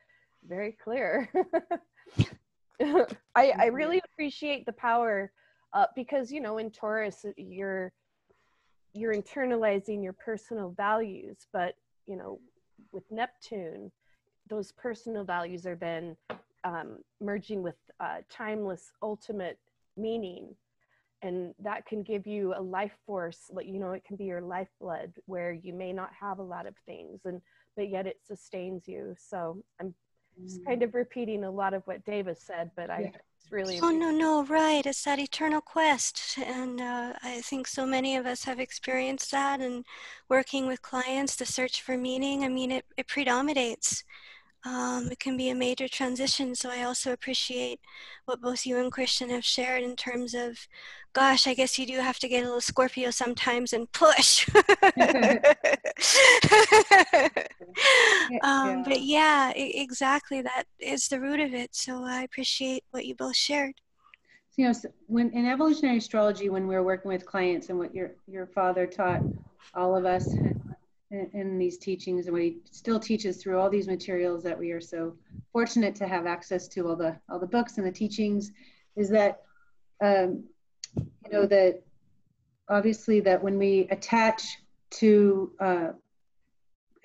Speaker 2: very clear. I really appreciate the power, because, in Taurus, you're internalizing your personal values, but, with Neptune, those personal values are then merging with timeless ultimate meaning. And that can give you a life force, it can be your lifeblood, where you may not have a lot of things, but yet it sustains you. So I'm just kind of repeating a lot of what Deva said, but I really...
Speaker 5: Oh, no, right. It's that eternal quest. And I think so many of us have experienced that, and working with clients, the search for meaning, it predominates. It can be a major transition. So I also appreciate what both you and Kristin have shared in terms of, gosh, I guess you do have to get a little Scorpio sometimes and push. But yeah, exactly. That is the root of it. So I appreciate what you both shared.
Speaker 1: So, when in evolutionary astrology, when we're working with clients, and what your father taught all of us in these teachings, and what he still teaches through all these materials that we are so fortunate to have access to, all the books and the teachings, is that that obviously that when we attach to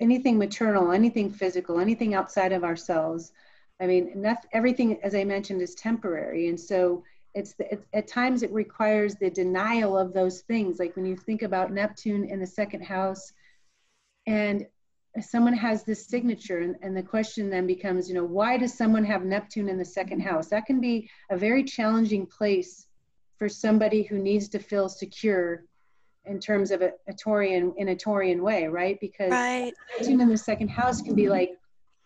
Speaker 1: anything maternal, anything physical, anything outside of ourselves, everything, as I mentioned, is temporary. And so at times it requires the denial of those things. Like when you think about Neptune in the second house, And someone has this signature, and the question then becomes, why does someone have Neptune in the second house? That can be a very challenging place for somebody who needs to feel secure in terms of a Torian, in a Torian way, right? Because
Speaker 5: Right.
Speaker 1: Neptune in the second house can be like,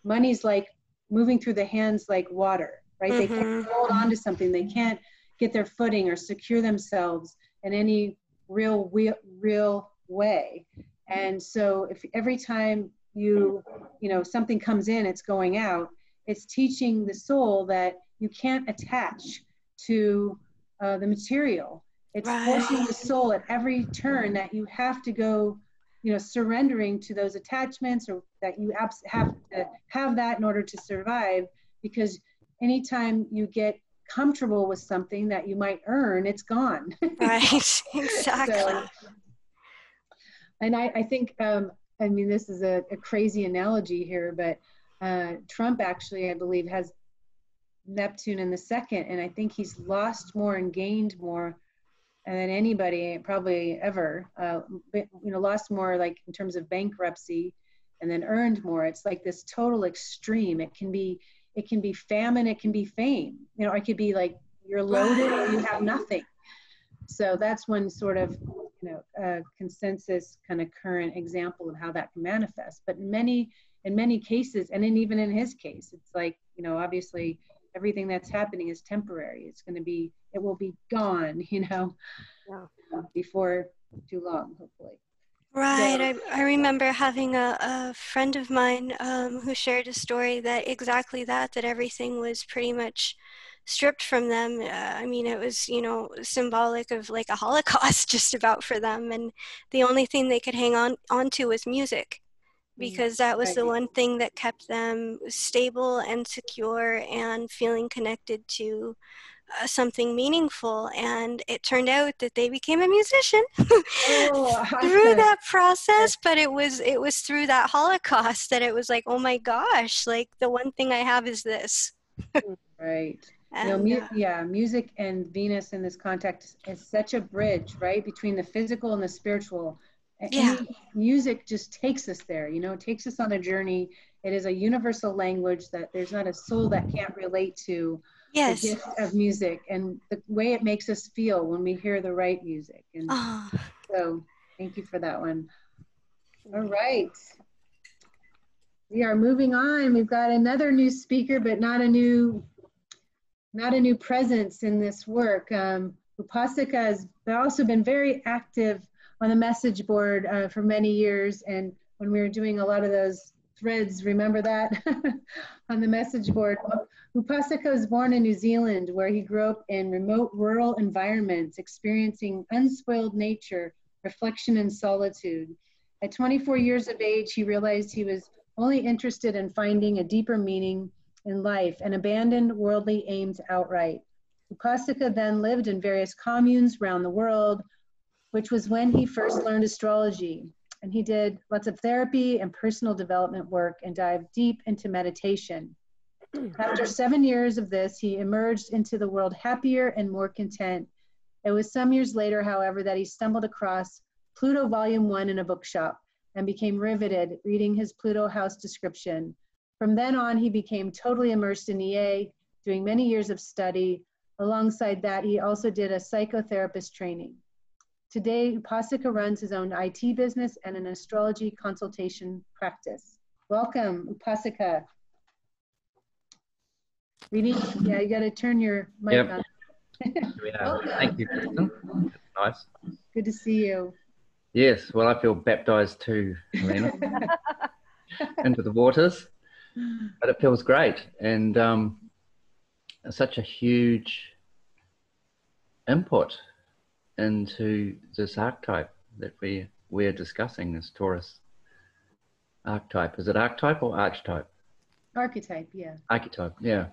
Speaker 1: money's like moving through the hands like water, right? They can't hold on to something. They can't get their footing or secure themselves in any real way. And so if every time something comes in, it's going out, it's teaching the soul that you can't attach to the material. It's forcing the soul at every turn that you have to go, surrendering to those attachments, or that you have to have that in order to survive, because anytime you get comfortable with something that you might earn, it's gone.
Speaker 5: Right, exactly.
Speaker 1: So, and I think, this is a crazy analogy here, but Trump actually, I believe, has Neptune in the second, and I think he's lost more and gained more than anybody probably ever. Lost more like in terms of bankruptcy, and then earned more. It's like this total extreme. It can be famine, it can be fame. It could be like you're loaded or you have nothing. So that's one sort of consensus kind of current example of how that can manifest. But in many cases, and even in his case, it's like, obviously everything that's happening is temporary. It will be gone, before too long, hopefully.
Speaker 5: Right. I remember having a friend of mine who shared a story that exactly that everything was pretty much stripped from them. It was, symbolic of like a Holocaust just about for them. And the only thing they could hang on to was music, because that was the one thing that kept them stable and secure and feeling connected to something meaningful. And it turned out that they became a musician through that process. But it was through that Holocaust that it was like, oh my gosh, like the one thing I have is this.
Speaker 1: Right.
Speaker 5: And,
Speaker 1: music and Venus in this context is such a bridge, right, between the physical and the spiritual. Any music just takes us there, takes us on a journey. It is a universal language that there's not a soul that can't relate to. The gift of music and the way it makes us feel when we hear the right music. And so thank you for that one. All right. We are moving on. We've got another new speaker, but not a new presence in this work. Upasika has also been very active on the message board for many years. And when we were doing a lot of those threads, remember that on the message board. Upasika was born in New Zealand, where he grew up in remote rural environments, experiencing unspoiled nature, reflection, and solitude. At 24 years of age, he realized he was only interested in finding a deeper meaning in life and abandoned worldly aims outright. Upasika then lived in various communes around the world, which was when he first learned astrology. And he did lots of therapy and personal development work and dived deep into meditation. After 7 years of this, he emerged into the world happier and more content. It was some years later, however, that he stumbled across Pluto Volume 1 in a bookshop and became riveted reading his Pluto house description. From then on, he became totally immersed in EA, doing many years of study. Alongside that, he also did a psychotherapist training. Today, Upasika runs his own IT business and an astrology consultation practice. Welcome, Upasika. You got to turn your mic on.
Speaker 6: Thank you, Kristin. Nice.
Speaker 1: Good to see you.
Speaker 6: Yes, well, I feel baptized too, Helena, into the waters, but it feels great, and such a huge input into this archetype that we're discussing, this Taurus archetype. Is it archetype or archetype?
Speaker 1: Archetype, yeah.
Speaker 6: Archetype, yeah.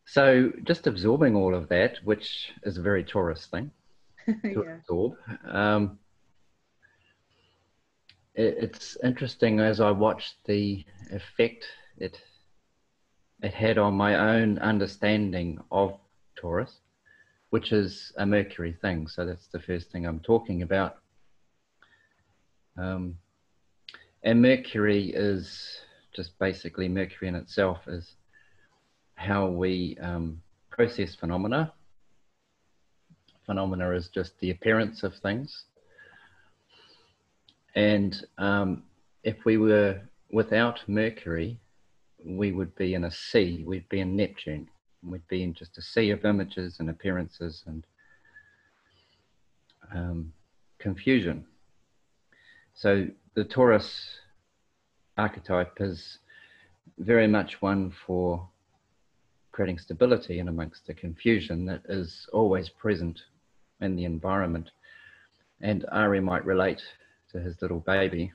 Speaker 6: So just absorbing all of that, which is a very Taurus thing to absorb. It's interesting as I watched the effect it had on my own understanding of Taurus, which is a Mercury thing. So that's the first thing I'm talking about. And Mercury is just basically, Mercury in itself is how we process phenomena. Phenomena is just the appearance of things. And if we were without Mercury, we would be in a sea, we'd be in Neptune. We'd be in just a sea of images and appearances and confusion. So the Taurus archetype is very much one for creating stability in amongst the confusion that is always present in the environment. And Ari might relate to his little baby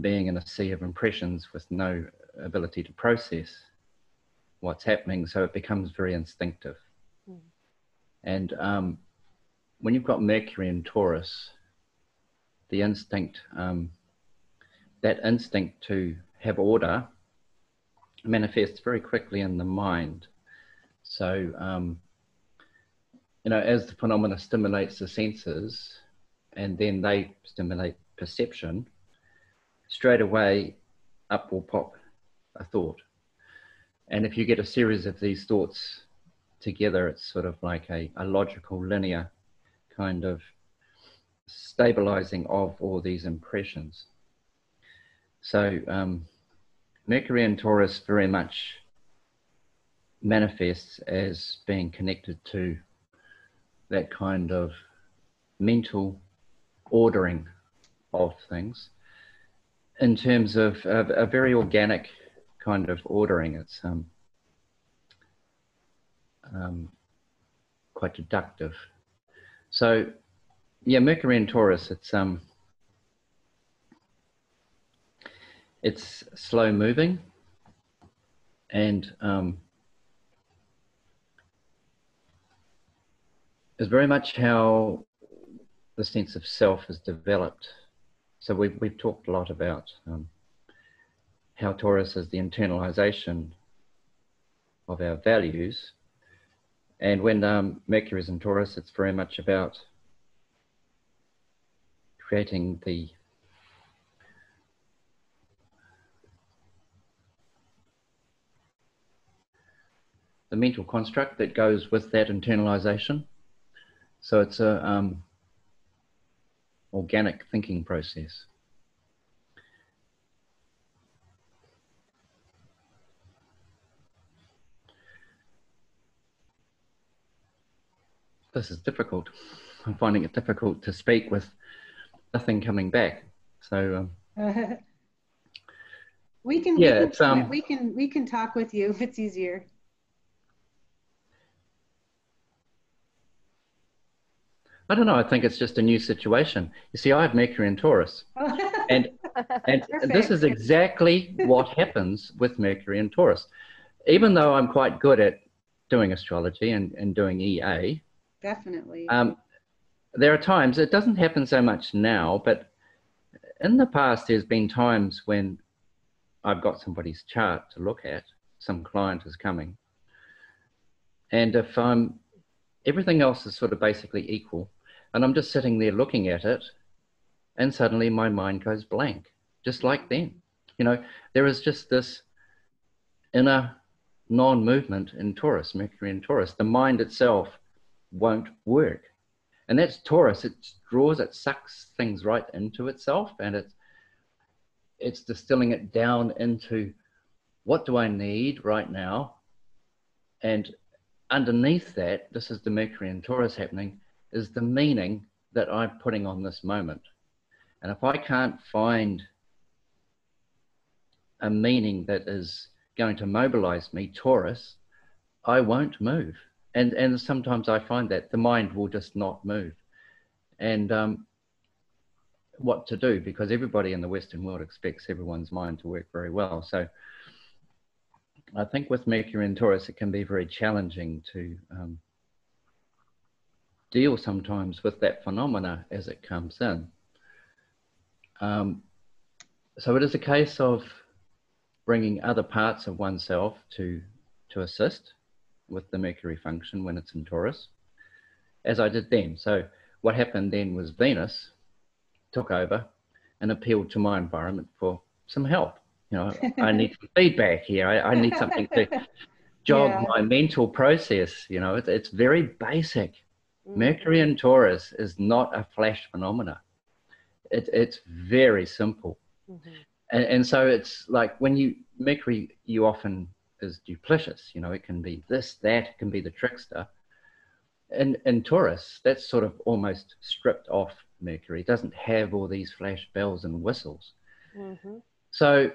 Speaker 6: being in a sea of impressions with no ability to process what's happening, so it becomes very instinctive. And when you've got Mercury in Taurus, the instinct, that instinct to have order manifests very quickly in the mind. So, you know, as the phenomena stimulates the senses and then they stimulate perception, straight away up will pop a thought. And if you get a series of these thoughts together, it's sort of like a logical, linear kind of stabilizing of all these impressions. So Mercury in Taurus very much manifests as being connected to that kind of mental ordering of things in terms of a very organic kind of ordering. It's quite deductive. So yeah, Mercury in Taurus, it's slow moving, and is very much how the sense of self is developed. So we've talked a lot about how Taurus is the internalization of our values. And when Mercury is in Taurus, it's very much about creating the mental construct that goes with that internalization. So it's a organic thinking process. This is difficult. I'm finding it difficult to speak with nothing coming back. So
Speaker 1: we can talk with you if it's easier.
Speaker 6: I don't know. I think it's just a new situation. You see, I have Mercury in Taurus, and this is exactly what happens with Mercury in Taurus. Even though I'm quite good at doing astrology and doing EA,
Speaker 1: definitely,
Speaker 6: there are times, it doesn't happen so much now, but in the past there's been times when I've got somebody's chart to look at, some client is coming, and if everything else is sort of basically equal, and I'm just sitting there looking at it, and suddenly my mind goes blank, just like then. You know, there is just this inner non-movement in Taurus, Mercury in Taurus. The mind itself won't work. And that's Taurus. It draws, it sucks things right into itself, and it's distilling it down into what do I need right now? And underneath that, this is the Mercury in Taurus happening, is the meaning that I'm putting on this moment. And if I can't find a meaning that is going to mobilize me, Taurus, I won't move. And sometimes I find that the mind will just not move. And what to do, because everybody in the Western world expects everyone's mind to work very well. So I think with Mercury in Taurus, it can be very challenging to deal sometimes with that phenomena as it comes in. So it is a case of bringing other parts of oneself to assist with the Mercury function when it's in Taurus, as I did then. So what happened then was Venus took over and appealed to my environment for some help. You know, I need some feedback here. I need something to jog my mental process. You know, it's very basic. Mercury in Taurus is not a flash phenomena. It's very simple. And so it's like when Mercury, you often is duplicitous. You know, it can be this, that, it can be the trickster. And in Taurus, that's sort of almost stripped off Mercury. It doesn't have all these flash bells and whistles. So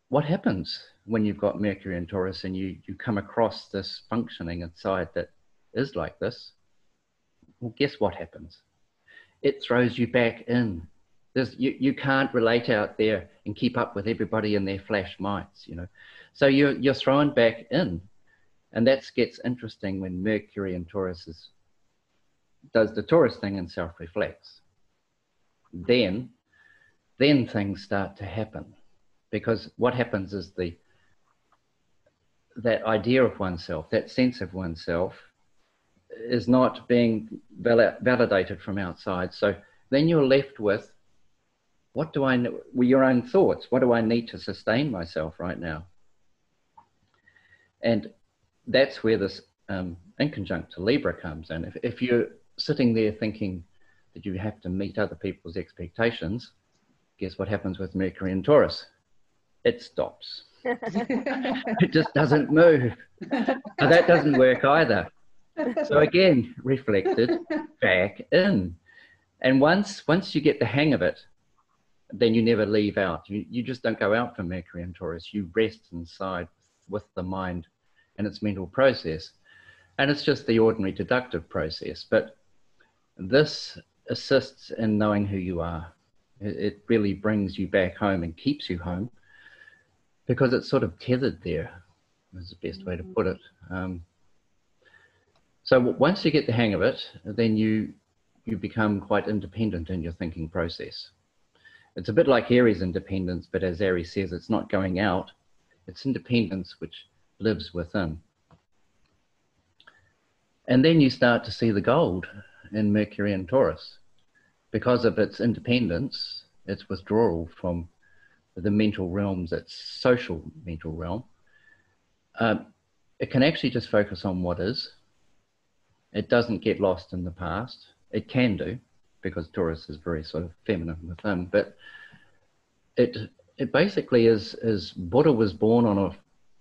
Speaker 6: what happens when you've got Mercury in Taurus and you come across this functioning inside that is like this? Well, guess what happens? It throws you back in. You can't relate out there and keep up with everybody in their flash minds, you know. So you're thrown back in. And that gets interesting when Mercury in Taurus does the Taurus thing and self-reflects. Then things start to happen, because what happens is that idea of oneself, that sense of oneself, is not being validated from outside. So then you're left with, what do I know? Well, your own thoughts. What do I need to sustain myself right now? And that's where this inconjunct to Libra comes in. If you're sitting there thinking that you have to meet other people's expectations, guess what happens with Mercury in Taurus? It stops. It just doesn't move. So that doesn't work either. So again, reflected back in. And once you get the hang of it, then you never leave out. You just don't go out for Mercury in Taurus. You rest inside with the mind and its mental process. And it's just the ordinary deductive process. But this assists in knowing who you are. It really brings you back home and keeps you home, because it's sort of tethered there, is the best way to put it. So once you get the hang of it, then you become quite independent in your thinking process. It's a bit like Aries independence, but as Aries says, it's not going out. It's independence which lives within. And then you start to see the gold in Mercury and Taurus. Because of its independence, its withdrawal from the mental realms, its social mental realm, it can actually just focus on what is. It doesn't get lost in the past. It can do, because Taurus is very sort of feminine within, but it basically is Buddha was born on a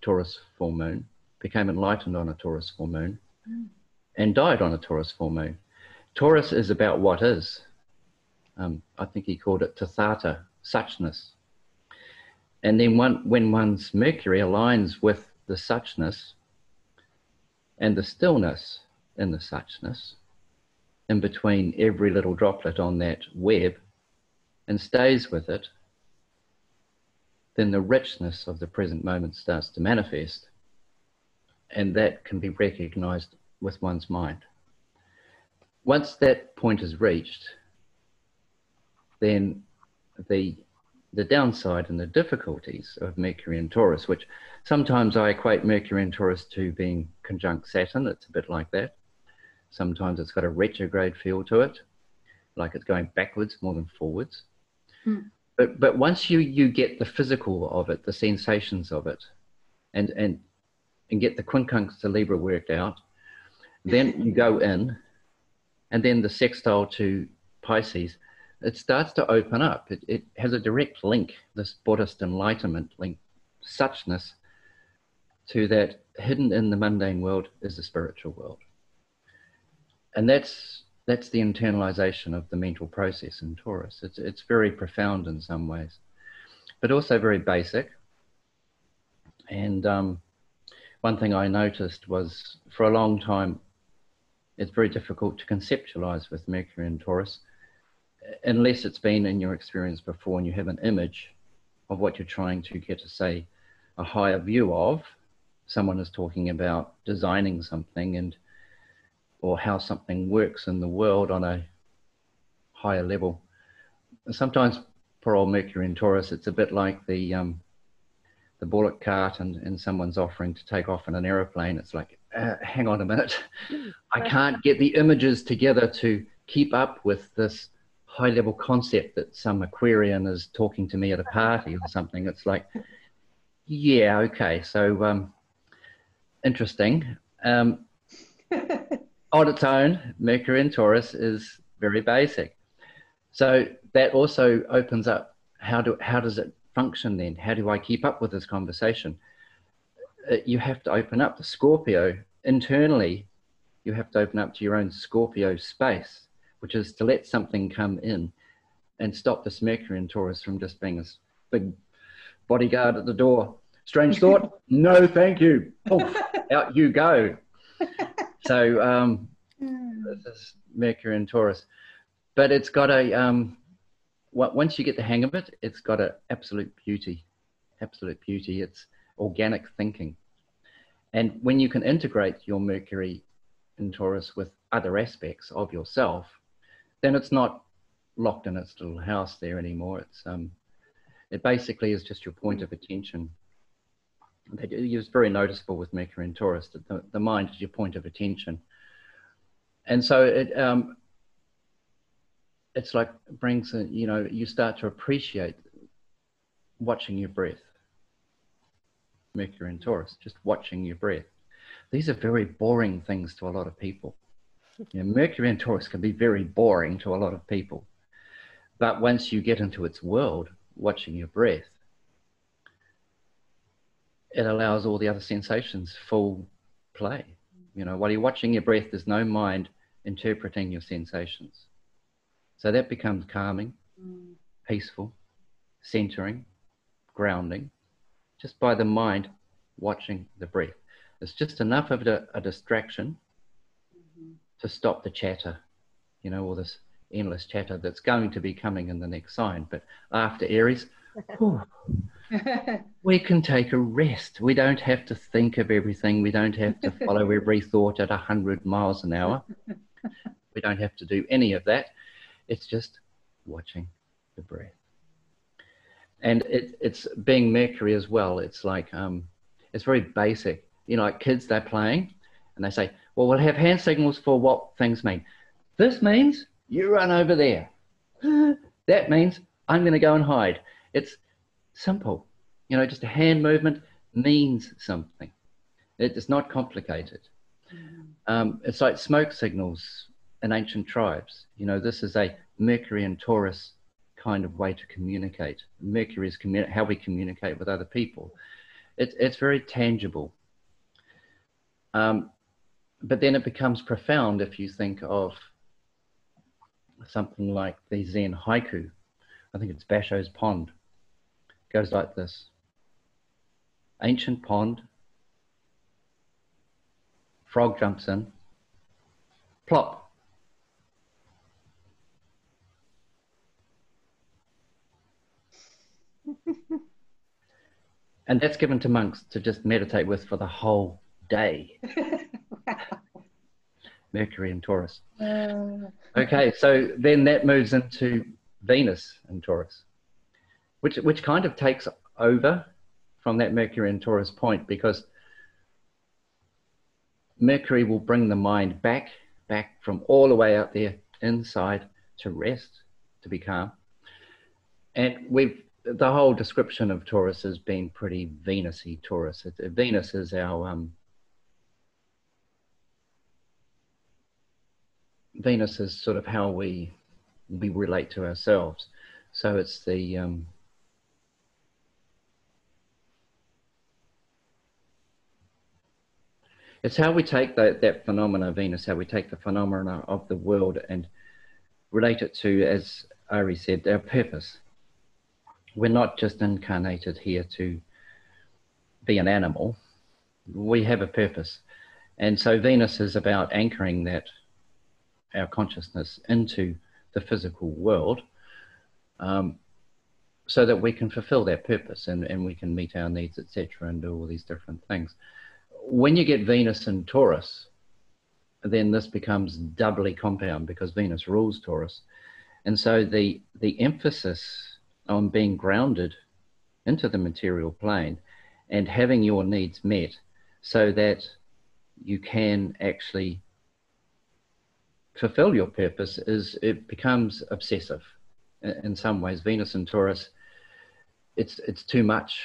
Speaker 6: Taurus full moon, became enlightened on a Taurus full moon, and died on a Taurus full moon. Taurus is about what is. I think he called it Tathata, suchness. And then when one's Mercury aligns with the suchness and the stillness in the suchness, in between every little droplet on that web, and stays with it, then the richness of the present moment starts to manifest. And that can be recognized with one's mind. Once that point is reached, then the downside and the difficulties of Mercury and Taurus, which sometimes I equate Mercury and Taurus to being conjunct Saturn, it's a bit like that. Sometimes it's got a retrograde feel to it, like it's going backwards more than forwards. But once you get the physical of it, the sensations of it, and get the quincunx to Libra worked out, then you go in, and then the sextile to Pisces, it starts to open up. It has a direct link, this Buddhist enlightenment link, suchness, to that hidden in the mundane world is the spiritual world. And that's the internalization of the mental process in Taurus. It's very profound in some ways, but also very basic. And one thing I noticed was, for a long time, it's very difficult to conceptualize with Mercury and Taurus, unless it's been in your experience before and you have an image of what you're trying to get to, say, a higher view of. Someone is talking about designing something or how something works in the world on a higher level. Sometimes for old Mercury and Taurus, it's a bit like the bullock cart and someone's offering to take off in an aeroplane. It's like, hang on a minute. I can't get the images together to keep up with this high level concept that some Aquarian is talking to me at a party or something. It's like, yeah, okay, so interesting. On its own, Mercury in Taurus is very basic. So that also opens up, how does it function then? How do I keep up with this conversation? You have to open up the Scorpio internally. You have to open up to your own Scorpio space, which is to let something come in and stop this Mercury in Taurus from just being this big bodyguard at the door. Strange thought? No, thank you. Oof, out you go. So this is Mercury in Taurus. But it's got a, once you get the hang of it, it's got an absolute beauty. Absolute beauty. It's organic thinking. And when you can integrate your Mercury in Taurus with other aspects of yourself, then it's not locked in its little house there anymore. It's it basically is just your point of attention. It's very noticeable with Mercury in Taurus that the mind is your point of attention. And so it's like brings, you know, you start to appreciate watching your breath. Mercury in Taurus, just watching your breath. These are very boring things to a lot of people. You know, Mercury in Taurus can be very boring to a lot of people. But once you get into its world, watching your breath, it allows all the other sensations full play. You know, while you're watching your breath, there's no mind interpreting your sensations. So that becomes calming, peaceful, centering, grounding, just by the mind watching the breath. It's just enough of a distraction to stop the chatter, you know, all this endless chatter that's going to be coming in the next sign. But after Aries, we can take a rest. We don't have to think of everything. We don't have to follow every thought at 100 miles an hour. We don't have to do any of that. It's just watching the breath. And it's being Mercury as well. It's like, it's very basic. You know, like kids, they're playing and they say, well, we'll have hand signals for what things mean. This means you run over there. That means I'm going to go and hide. It's simple. You know, just a hand movement means something. It's not complicated. It's like smoke signals in ancient tribes. You know, this is a Mercury and Taurus kind of way to communicate. Mercury is how we communicate with other people. It's very tangible. But then it becomes profound if you think of something like the Zen haiku. I think it's Basho's Pond. It goes like this. Ancient pond, frog jumps in, plop. And that's given to monks to just meditate with for the whole day.
Speaker 1: Wow.
Speaker 6: Mercury and Taurus. Okay, so then that moves into Venus and Taurus, which kind of takes over from that Mercury and Taurus point, because Mercury will bring the mind back from all the way out there inside to rest, to be calm. And the whole description of Taurus has been pretty Venus-y Taurus. Venus is our Venus is sort of how we relate to ourselves. So it's the it's how we take that phenomena, Venus, how we take the phenomena of the world and relate it to, as Ari said, our purpose. We're not just incarnated here to be an animal. We have a purpose. And so Venus is about anchoring that, our consciousness, into the physical world, so that we can fulfill that purpose and we can meet our needs, etc., and do all these different things. When you get Venus in Taurus, then this becomes doubly compound, because Venus rules Taurus. And so the emphasis on being grounded into the material plane and having your needs met so that you can actually fulfill your purpose is it becomes obsessive in some ways. Venus and Taurus, it's too much.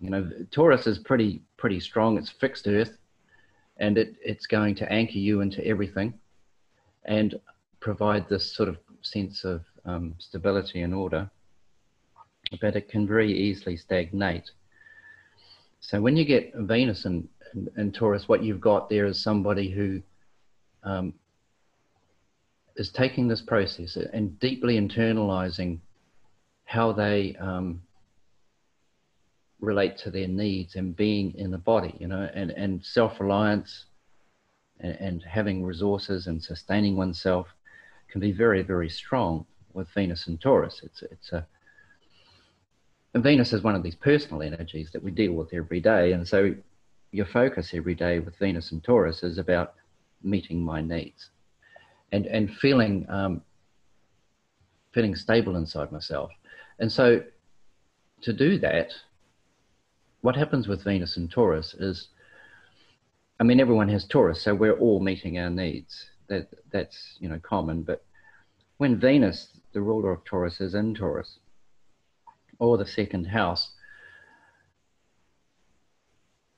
Speaker 6: You know, Taurus is pretty strong. It's fixed earth, and it's going to anchor you into everything and provide this sort of sense of stability and order, but it can very easily stagnate. So when you get Venus in Taurus, what you've got there is somebody who is taking this process and deeply internalizing how they relate to their needs and being in the body, you know, and self-reliance and having resources and sustaining oneself can be very, very strong with Venus and Taurus. And Venus is one of these personal energies that we deal with every day. And so your focus every day with Venus and Taurus is about meeting my needs and feeling stable inside myself. And so to do that, what happens with Venus and Taurus is, I mean, everyone has Taurus, so we're all meeting our needs. That's, you know, common. But when Venus, the ruler of Taurus, is in Taurus, or the second house,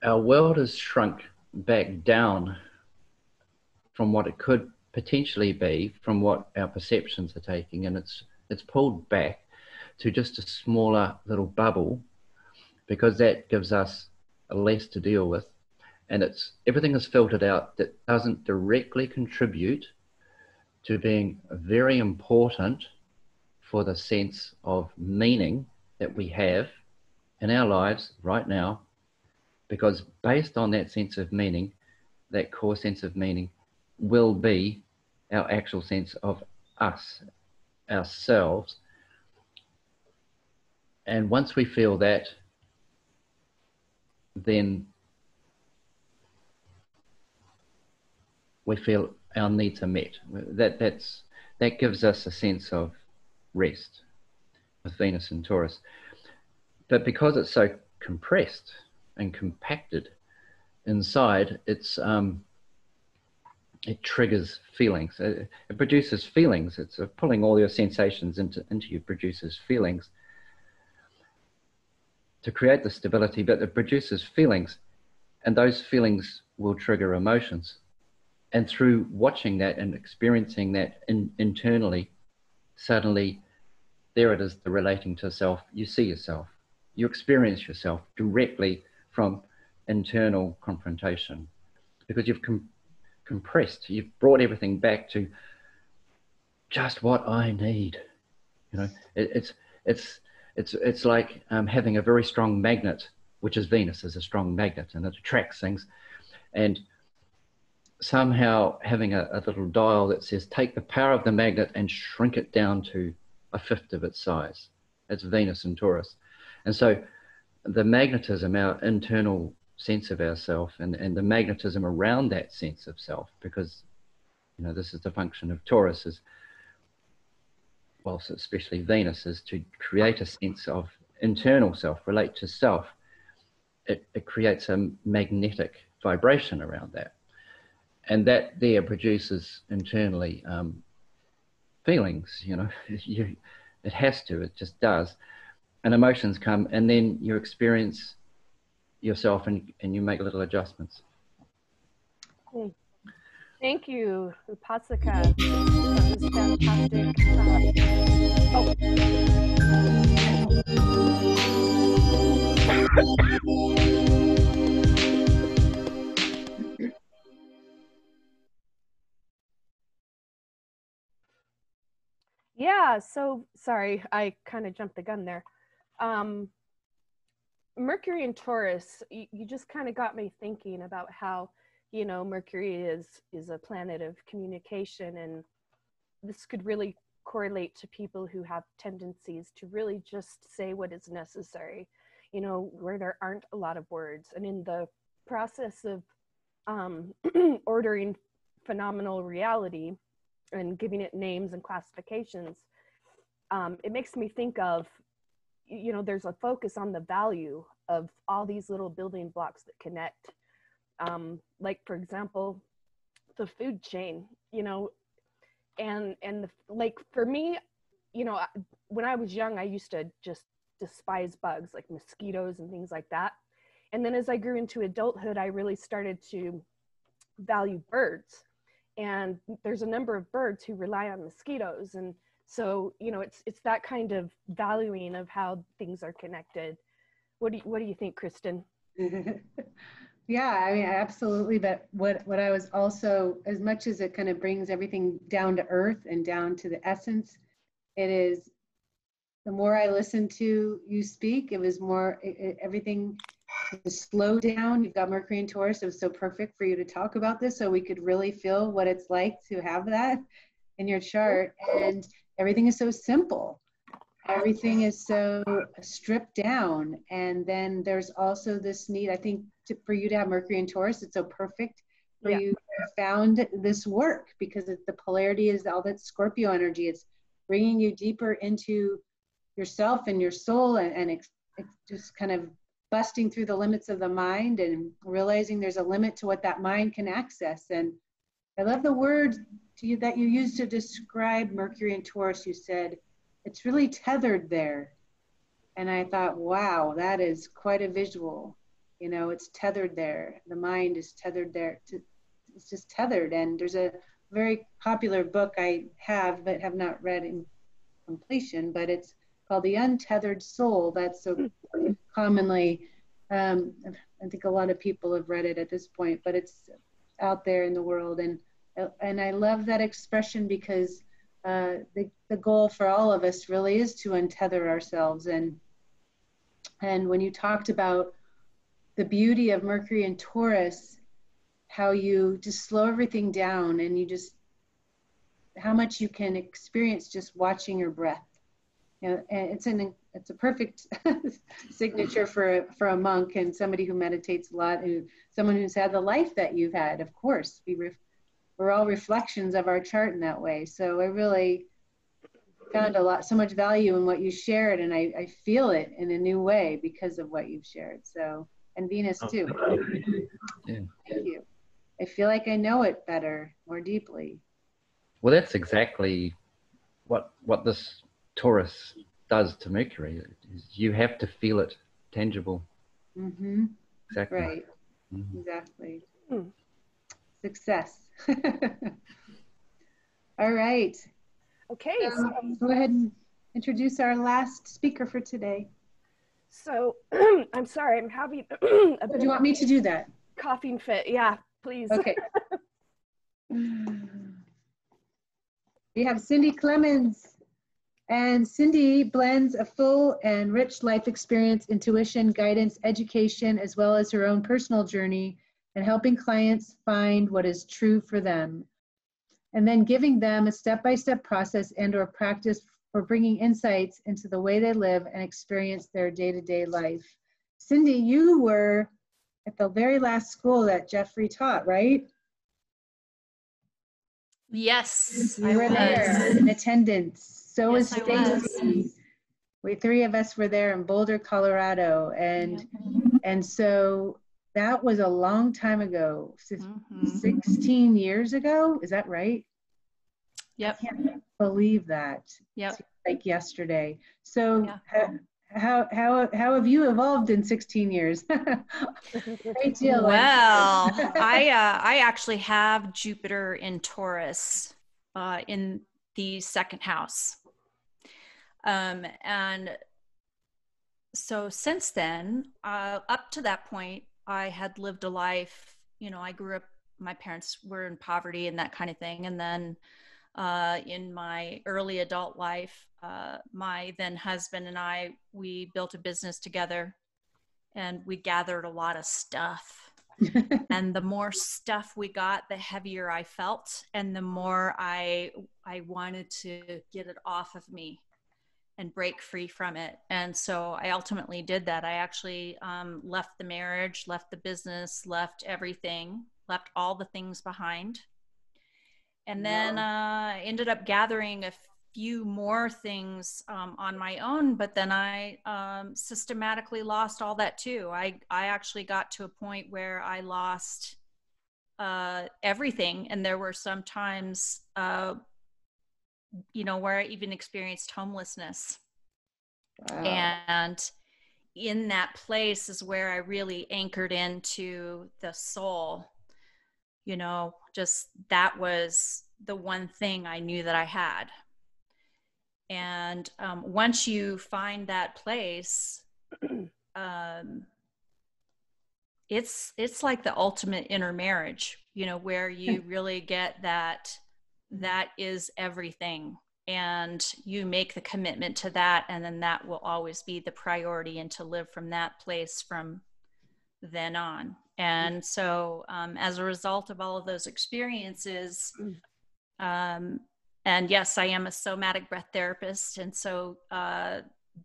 Speaker 6: our world is shrunk back down from what it could potentially be, from what our perceptions are taking, and it's pulled back to just a smaller little bubble, because that gives us less to deal with, and everything is filtered out that doesn't directly contribute to being very important for the sense of meaning that we have in our lives right now, because based on that sense of meaning, that core sense of meaning will be our actual sense of us, ourselves. And once we feel that, then we feel our needs are met. That gives us a sense of rest with Venus and Taurus. But because it's so compressed and compacted inside, it triggers feelings. It produces feelings. It's pulling all your sensations into you, produces feelings to create the stability, but it produces feelings, and those feelings will trigger emotions. And through watching that and experiencing that internally, suddenly there it is, the relating to self. You see yourself, you experience yourself directly from internal confrontation, because you've compressed, you've brought everything back to just what I need. You know, it's like having a very strong magnet, which is Venus is a strong magnet, and it attracts things. And somehow having a little dial that says, take the power of the magnet and shrink it down to a fifth of its size. It's Venus and Taurus. And so the magnetism, our internal sense of ourself, and the magnetism around that sense of self, because, you know, this is the function of Taurus, is, well, especially Venus, is to create a sense of internal self, relate to self. It creates a magnetic vibration around that. And that there produces internally feelings, you know, it has to, it just does. And emotions come, and then you experience yourself and you make little adjustments.
Speaker 2: Thank you, Upasika. That was fantastic. Yeah, so sorry, I kind of jumped the gun there. Mercury and Taurus, you just kind of got me thinking about how, you know, Mercury is a planet of communication, and this could really correlate to people who have tendencies to really just say what is necessary, you know, where there aren't a lot of words. And in the process of ordering phenomenal reality and giving it names and classifications, it makes me think of, you know, there's a focus on the value of all these little building blocks that connect. Like, for example, the food chain, you know, like for me, you know, when I was young, I used to just despise bugs like mosquitoes and things like that. And then as I grew into adulthood, I really started to value birds. And there's a number of birds who rely on mosquitoes. And so, you know, it's that kind of valuing of how things are connected. What do you think, Kristin?
Speaker 1: Yeah, I mean, absolutely. But what I was also, as much as it kind of brings everything down to earth and down to the essence, it is, the more I listened to you speak, it was more, everything was slowed down. You've got Mercury and Taurus. It was so perfect for you to talk about this so we could really feel what it's like to have that in your chart. And everything is so simple. Everything is so stripped down. And then there's also this need, I think, for you to have Mercury and Taurus, it's so perfect for you to have found this work, because the polarity is all that Scorpio energy. It's bringing you deeper into yourself and your soul, and it's just kind of busting through the limits of the mind and realizing there's a limit to what that mind can access. And I love the word that you used to describe Mercury and Taurus. You said, it's really tethered there. And I thought, wow, that is quite a visual. You know, it's tethered there. The mind is tethered there. It's just tethered. And there's a very popular book I have, but have not read in completion, but it's called The Untethered Soul. That's so commonly, I think a lot of people have read it at this point, but it's out there in the world. And I love that expression, because the goal for all of us really is to untether ourselves. And when you talked about the beauty of Mercury and Taurus, how you just slow everything down, and you just, how much you can experience just watching your breath. You know, and it's a perfect signature for a monk and somebody who meditates a lot, and someone who's had the life that you've had. Of course, we're all reflections of our chart in that way. So I really found so much value in what you shared, and I feel it in a new way because of what you've shared. So, and Venus too.
Speaker 6: Yeah.
Speaker 1: Thank you. I feel like I know it better, more deeply.
Speaker 6: Well, that's exactly what this Taurus does to Mercury. You have to feel it tangible.
Speaker 1: Mm-hmm.
Speaker 6: Exactly.
Speaker 1: Right.
Speaker 6: Mm-hmm.
Speaker 1: Exactly. Success. All right.
Speaker 2: Okay.
Speaker 1: So go ahead and introduce our last speaker for today.
Speaker 2: So I'm sorry, I'm having a bit
Speaker 1: Do you want me to do that?
Speaker 2: Coughing fit. Yeah, please.
Speaker 1: Okay. We have Cyndy Clemens. And Cyndy blends a full and rich life experience, intuition, guidance, education, as well as her own personal journey, and helping clients find what is true for them. And then giving them a step-by-step process and/or practice for bringing insights into the way they live and experience their day-to-day life. Cyndy, you were at the very last school that Jeffrey taught, right?
Speaker 7: Yes,
Speaker 1: You were there in attendance. So
Speaker 7: Yes,
Speaker 1: was
Speaker 7: I was.
Speaker 1: Stacie. We three of us were there in Boulder, Colorado, and so that was a long time ago, 16 years ago. Is that right?
Speaker 7: Yep.
Speaker 1: I can't believe that.
Speaker 7: Yep.
Speaker 1: It's like yesterday. So how have you evolved in 16 years? Great deal.
Speaker 7: Well, I actually have Jupiter in Taurus in the second house. And so since then, up to that point, I had lived a life, you know, I grew up, my parents were in poverty and that kind of thing. And then in my early adult life, my then husband and I, we built a business together, and we gathered a lot of stuff. And the more stuff we got, the heavier I felt, and the more I wanted to get it off of me and break free from it. And so I ultimately did that. I actually left the marriage, left the business, left everything, left all the things behind. And then ended up gathering a few more things on my own, but then I systematically lost all that too. I actually got to a point where I lost everything. And there were some times you know, where I even experienced homelessness.
Speaker 4: Wow.
Speaker 7: And in that place is where I really anchored into the soul. You know, just that was the one thing I knew that I had. And once you find that place, it's like the ultimate intermarriage, you know, where you really get that is everything. And you make the commitment to that, and then that will always be the priority, and to live from that place from then on. And so as a result of all of those experiences, and yes, I am a somatic breath therapist. And so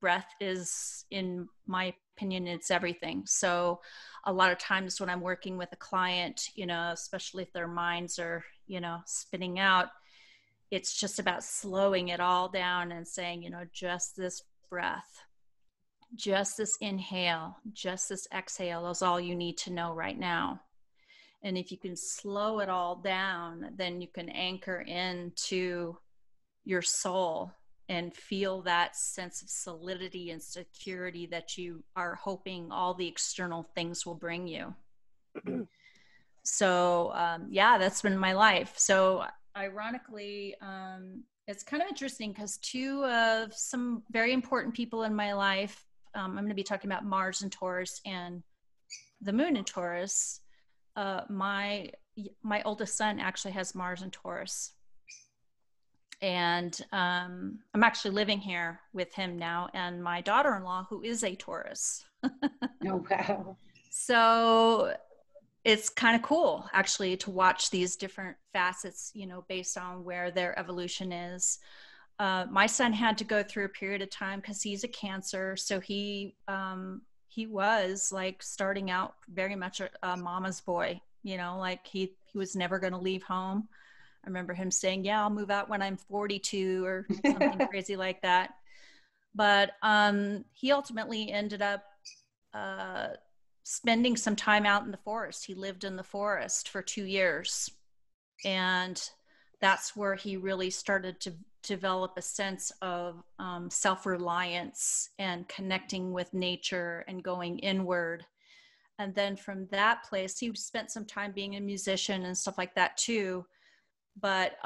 Speaker 7: breath is, in my opinion, it's everything. So a lot of times when I'm working with a client, you know, especially if their minds are, you know, spinning out, it's just about slowing it all down and saying, you know, just this breath, just this inhale, just this exhale is all you need to know right now. And if you can slow it all down, then you can anchor into your soul and feel that sense of solidity and security that you are hoping all the external things will bring you. So yeah, that's been my life. So ironically, it's kind of interesting because two of some very important people in my life, I'm going to be talking about Mars in Taurus and the moon in Taurus. My oldest son actually has Mars in Taurus. And I'm actually living here with him now, and my daughter-in-law, who is a Taurus.
Speaker 1: Oh, wow.
Speaker 7: So it's kind of cool, actually, to watch these different facets, you know, based on where their evolution is. My son had to go through a period of time because he's a Cancer. So he was like starting out very much a mama's boy, you know, like he was never going to leave home. I remember him saying, yeah, I'll move out when I'm 42 or something crazy like that. But he ultimately ended up spending some time out in the forest. He lived in the forest for 2 years. And that's where he really started to develop a sense of self-reliance and connecting with nature and going inward. And then from that place, he spent some time being a musician and stuff like that too. But,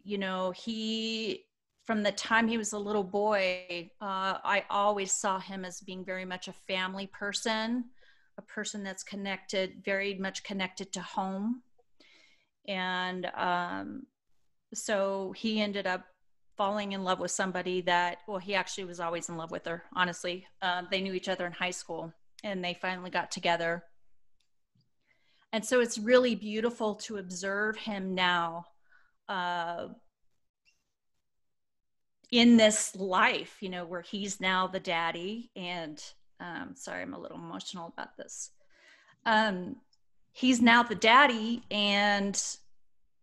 Speaker 7: you know, from the time he was a little boy, I always saw him as being very much a family person, a person that's connected, very much connected to home. And so he ended up falling in love with somebody that, well, he actually was always in love with her, honestly. They knew each other in high school, and they finally got together. And so it's really beautiful to observe him now in this life, you know, where he's now the daddy. And sorry, I'm a little emotional about this. He's now the daddy, and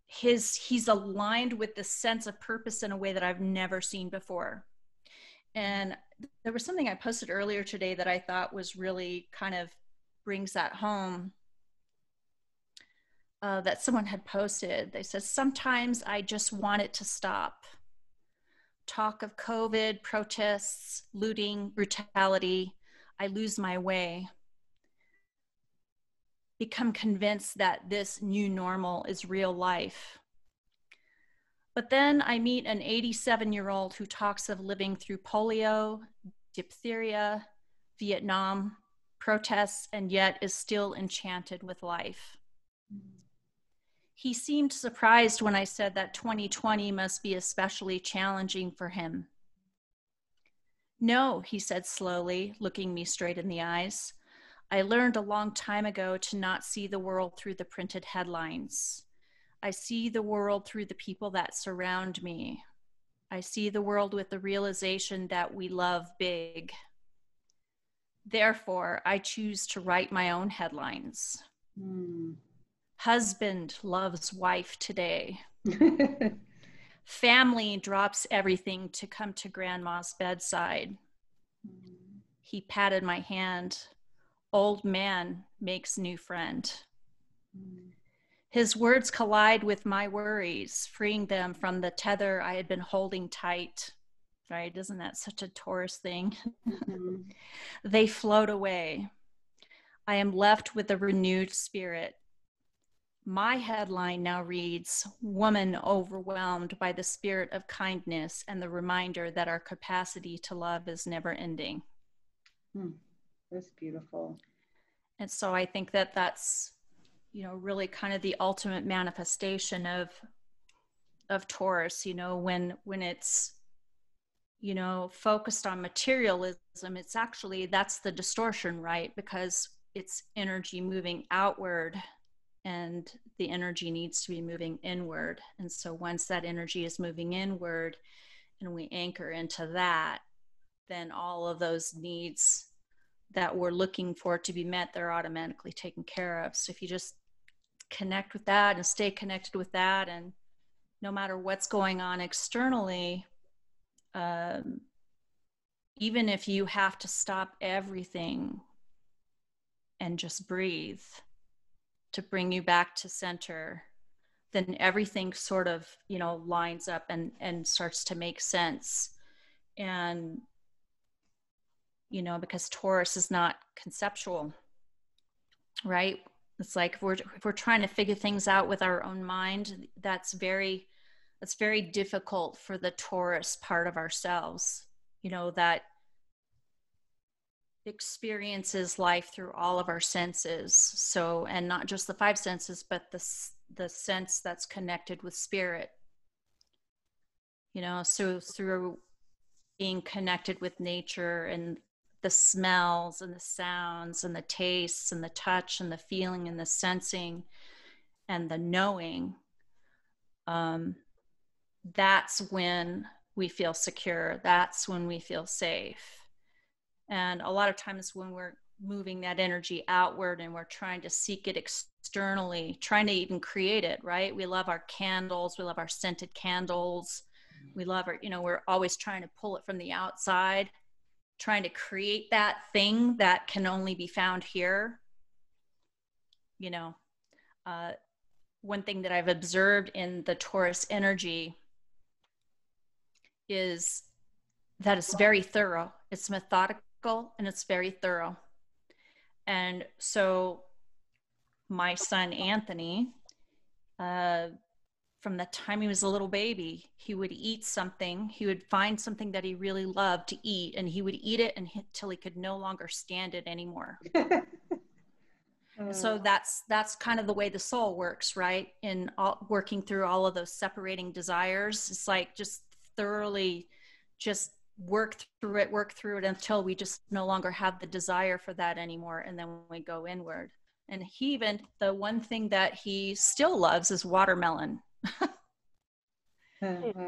Speaker 7: he's aligned with this sense of purpose in a way that I've never seen before. And there was something I posted earlier today that I thought was really kind of brings that home. That someone had posted. They said, sometimes I just want it to stop. Talk of COVID, protests, looting, brutality. I lose my way. Become convinced that this new normal is real life. But then I meet an 87-year-old who talks of living through polio, diphtheria, Vietnam, protests, and yet is still enchanted with life. He seemed surprised when I said that 2020 must be especially challenging for him. No, he said slowly, looking me straight in the eyes. I learned a long time ago to not see the world through the printed headlines. I see the world through the people that surround me. I see the world with the realization that we love big. Therefore, I choose to write my own headlines. Husband loves wife today. Family drops everything to come to grandma's bedside. He patted my hand. Old man makes new friend. His words collide with my worries, freeing them from the tether I had been holding tight. Right? Isn't that such a Taurus thing?
Speaker 1: Mm-hmm.
Speaker 7: They float away. I am left with a renewed spirit. My headline now reads, Woman Overwhelmed by the Spirit of Kindness and the Reminder that our capacity to love is never ending.
Speaker 1: That's beautiful.
Speaker 7: And so I think that that's, you know, really kind of the ultimate manifestation of Taurus, you know, when it's, you know, focused on materialism, it's actually, that's the distortion, right? Because it's energy moving outward and the energy needs to be moving inward. And so once that energy is moving inward and we anchor into that, then all of those needs that we're looking for to be met, they're automatically taken care of. So if you just connect with that and stay connected with that, and no matter what's going on externally, even if you have to stop everything and just breathe to bring you back to center, then everything sort of, you know, lines up and starts to make sense. And, you know, because Taurus is not conceptual, right? It's like if we're trying to figure things out with our own mind, that's very difficult for the Taurus part of ourselves, you know, that experiences life through all of our senses. So, and not just the five senses, but the sense that's connected with spirit, you know, so through being connected with nature and the smells and the sounds and the tastes and the touch and the feeling and the sensing and the knowing, that's when we feel secure. That's when we feel safe. And a lot of times when we're moving that energy outward and we're trying to seek it externally, trying to even create it, right? We love our candles. We love our scented candles. We love our, you know, we're always trying to pull it from the outside, trying to create that thing that can only be found here. You know, one thing that I've observed in the Taurus energy is that it's very thorough. It's methodical and it's very thorough. And so my son, Anthony, from the time he was a little baby, he would eat something. He would find something that he really loved to eat, and he would eat it until he could no longer stand it anymore. So that's kind of the way the soul works, right? In working through all of those separating desires. It's like just thoroughly just work through it until we just no longer have the desire for that anymore. And then we go inward. And he even, the one thing that he still loves is watermelon.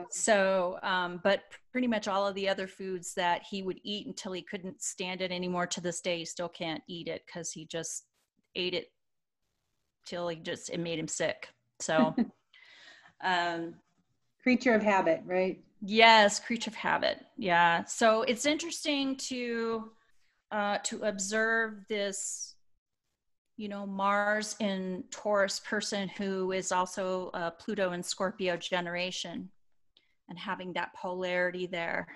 Speaker 7: So, but pretty much all of the other foods that he would eat until he couldn't stand it anymore, to this day, he still can't eat it because he just ate it till it made him sick. So,
Speaker 1: creature of habit, right?
Speaker 7: Yes, creature of habit. Yeah. So it's interesting to observe this, you know, Mars in Taurus person who is also Pluto in Scorpio generation, and having that polarity there.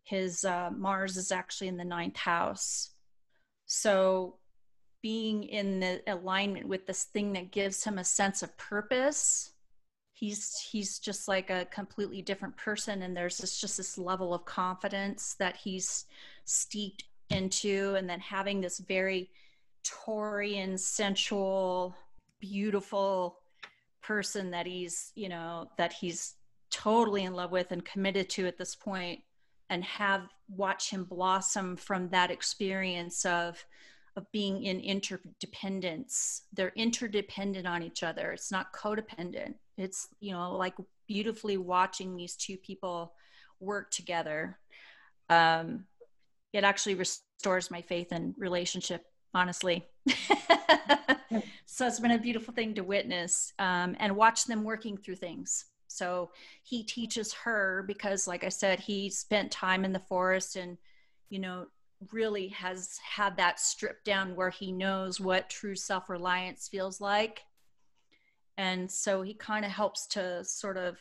Speaker 7: His Mars is actually in the 9th house. So being in the alignment with this thing that gives him a sense of purpose, he's just like a completely different person. And there's just this level of confidence that he's steeped into. And then having this very Torian, sensual, beautiful person that he's, you know, that he's totally in love with and committed to at this point, and watch him blossom from that experience of being in interdependence. They're interdependent on each other. It's not codependent. It's, you know, like beautifully watching these two people work together. It actually restores my faith in relationship, honestly. So it's been a beautiful thing to witness and watch them working through things. So he teaches her because, like I said, he spent time in the forest and, you know, really has had that stripped down where he knows what true self-reliance feels like. And so he kind of helps to sort of,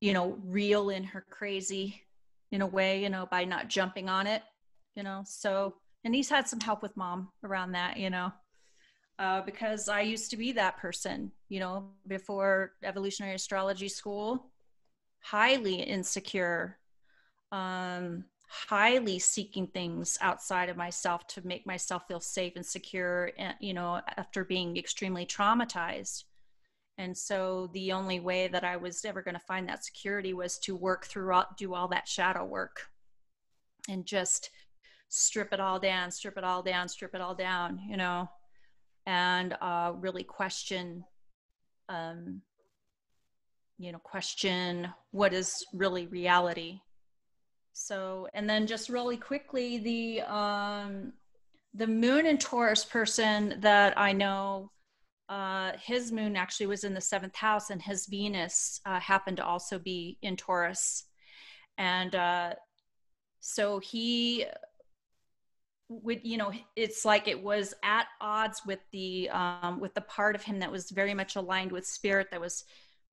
Speaker 7: you know, reel in her crazy in a way, you know, by not jumping on it, you know. So, and he's had some help with mom around that, you know, because I used to be that person, you know, before evolutionary astrology school, highly insecure, highly seeking things outside of myself to make myself feel safe and secure, and, you know, after being extremely traumatized. And so the only way that I was ever going to find that security was to work through, do all that shadow work and just strip it all down, strip it all down, strip it all down, you know, and really question, you know, question what is really reality. So, and then just really quickly, the moon in Taurus person that I know, his moon actually was in the 7th house, and his Venus happened to also be in Taurus. And so he would, you know, it's like it was at odds with the part of him that was very much aligned with spirit, that was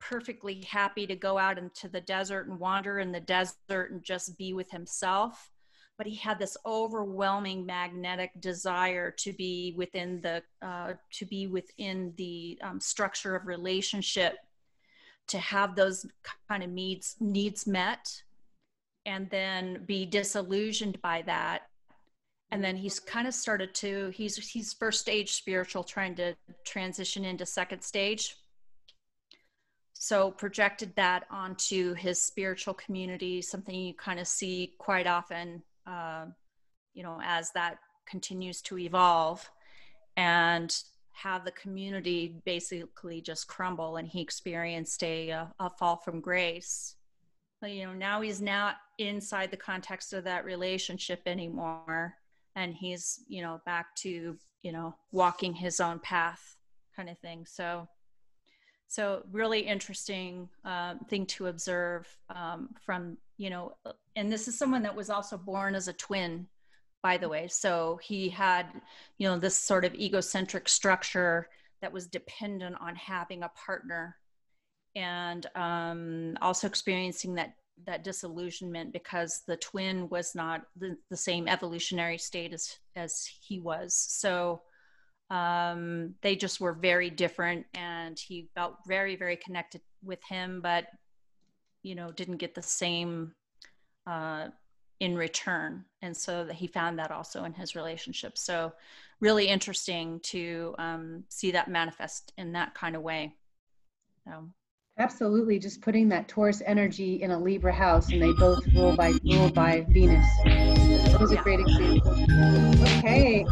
Speaker 7: perfectly happy to go out into the desert and wander in the desert and just be with himself. But he had this overwhelming magnetic desire to be within the structure of relationship, to have those kind of needs met, and then be disillusioned by that. And then he's kind of started to, he's first stage spiritual, trying to transition into second stage. So projected that onto his spiritual community, something you kind of see quite often, you know, as that continues to evolve, and have the community basically just crumble. And he experienced a fall from grace. But, you know, now he's not inside the context of that relationship anymore. And he's, you know, back to, you know, walking his own path kind of thing. So really interesting thing to observe from, you know, and this is someone that was also born as a twin, by the way. So he had, you know, this sort of egocentric structure that was dependent on having a partner, and also experiencing that disillusionment because the twin was not the same evolutionary state as he was. So they just were very different, and he felt very, very connected with him, but, you know, didn't get the same in return. And so he found that also in his relationship. So really interesting to see that manifest in that kind of way. So.
Speaker 1: Absolutely, just putting that Taurus energy in a Libra house, and they both rule by Venus. That was a great example. Okay.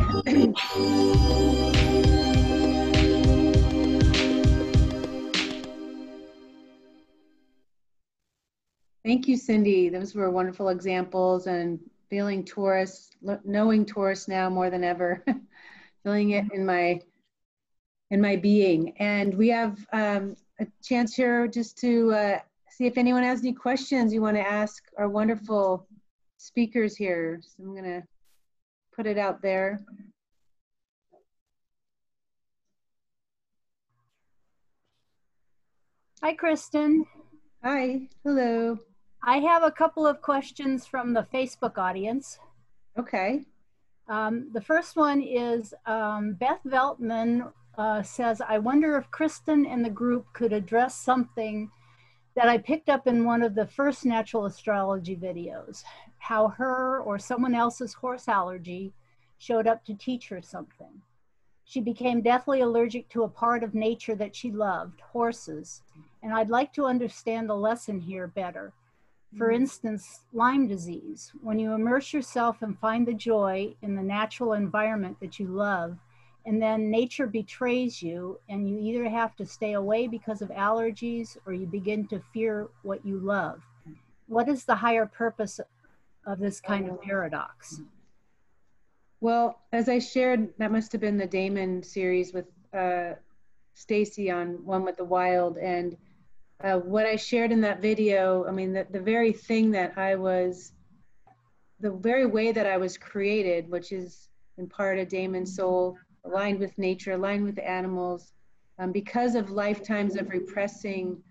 Speaker 1: Thank you, Cyndy. Those were wonderful examples, and feeling Taurus, knowing Taurus now more than ever, feeling it in my being. And we have a chance here just to see if anyone has any questions you want to ask our wonderful speakers here. So I'm going to put it out there.
Speaker 8: Hi, Kristin.
Speaker 1: Hi. Hello.
Speaker 8: I have a couple of questions from the Facebook audience.
Speaker 1: Okay.
Speaker 8: The first one is Beth Veltman says, I wonder if Kristin and the group could address something that I picked up in one of the first natural astrology videos, how her or someone else's horse allergy showed up to teach her something. She became deathly allergic to a part of nature that she loved, horses, and I'd like to understand the lesson here better. For instance, Lyme disease. When you immerse yourself and find the joy in the natural environment that you love, and then nature betrays you, and you either have to stay away because of allergies or you begin to fear what you love. What is the higher purpose of this kind of paradox?
Speaker 1: Well, as I shared, that must have been the Damon series with Stacie on One with the Wild. And what I shared in that video, I mean, the very thing that the very way that I was created, which is in part a Damon soul, aligned with nature, aligned with the animals, because of lifetimes of repressing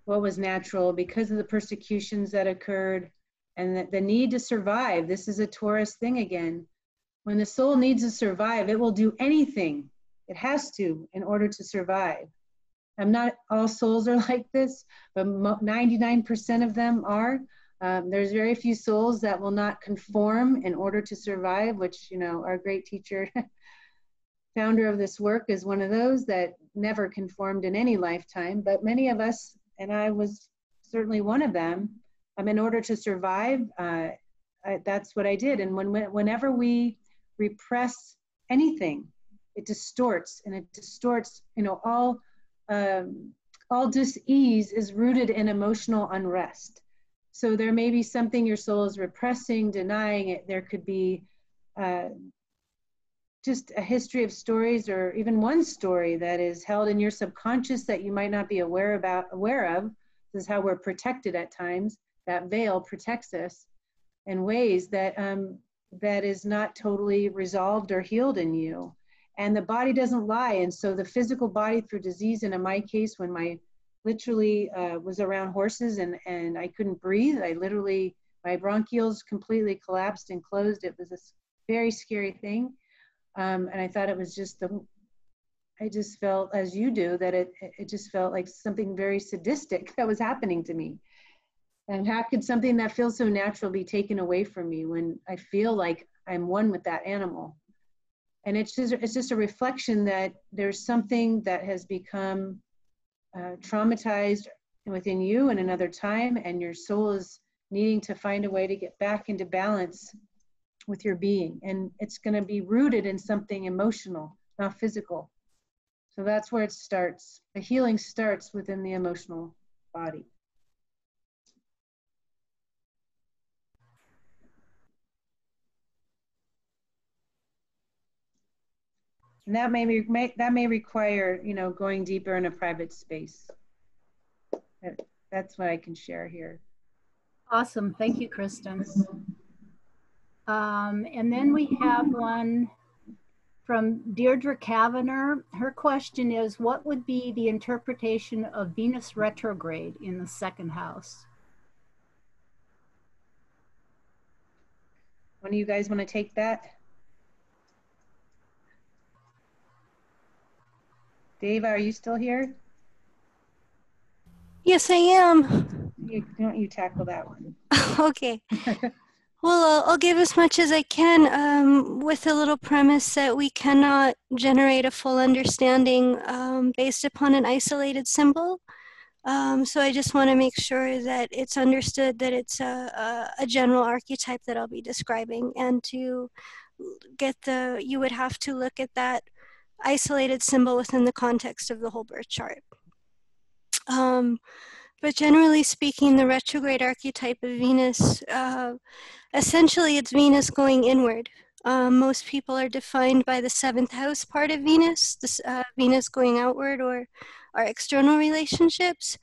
Speaker 1: what was natural, because of the persecutions that occurred, and the need to survive. This is a Taurus thing again. When the soul needs to survive, it will do anything. It has to in order to survive. I'm not all souls are like this, but 99% of them are. There's very few souls that will not conform in order to survive, which, you know, our great teacher, founder of this work, is one of those that never conformed in any lifetime. But many of us, and I was certainly one of them, in order to survive, that's what I did. And whenever we repress anything, it distorts, and it distorts, you know, all dis-ease is rooted in emotional unrest. So there may be something your soul is repressing, denying it. There could be just a history of stories, or even one story that is held in your subconscious that you might not be aware of. This is how we're protected at times. That veil protects us in ways that that is not totally resolved or healed in you. And the body doesn't lie. And so the physical body through disease, and in my case, when my literally was around horses and I couldn't breathe, my bronchioles completely collapsed and closed. It was a very scary thing. And I thought it was just I just felt, as you do, that it just felt like something very sadistic that was happening to me. And how could something that feels so natural be taken away from me when I feel like I'm one with that animal? And it's just a reflection that there's something that has become traumatized within you in another time, and your soul is needing to find a way to get back into balance with your being. And it's going to be rooted in something emotional, not physical. So that's where it starts. The healing starts within the emotional body. And that may require, you know, going deeper in a private space. That's what I can share here.
Speaker 8: Awesome. Thank you, Kristin. And then we have one from Deirdre Kavanagh. Her question is, what would be the interpretation of Venus retrograde in the second house?
Speaker 1: One of you guys want to take that? Deva, are you still here?
Speaker 5: Yes, I am.
Speaker 1: Why don't you tackle that one?
Speaker 5: Okay. Well, I'll give as much as I can with a little premise that we cannot generate a full understanding based upon an isolated symbol. So I just want to make sure that it's understood that it's a general archetype that I'll be describing, and to get you would have to look at that isolated symbol within the context of the whole birth chart. But generally speaking, the retrograde archetype of Venus, essentially it's Venus going inward. Most people are defined by the 7th house part of Venus, this, Venus going outward, or our external relationships.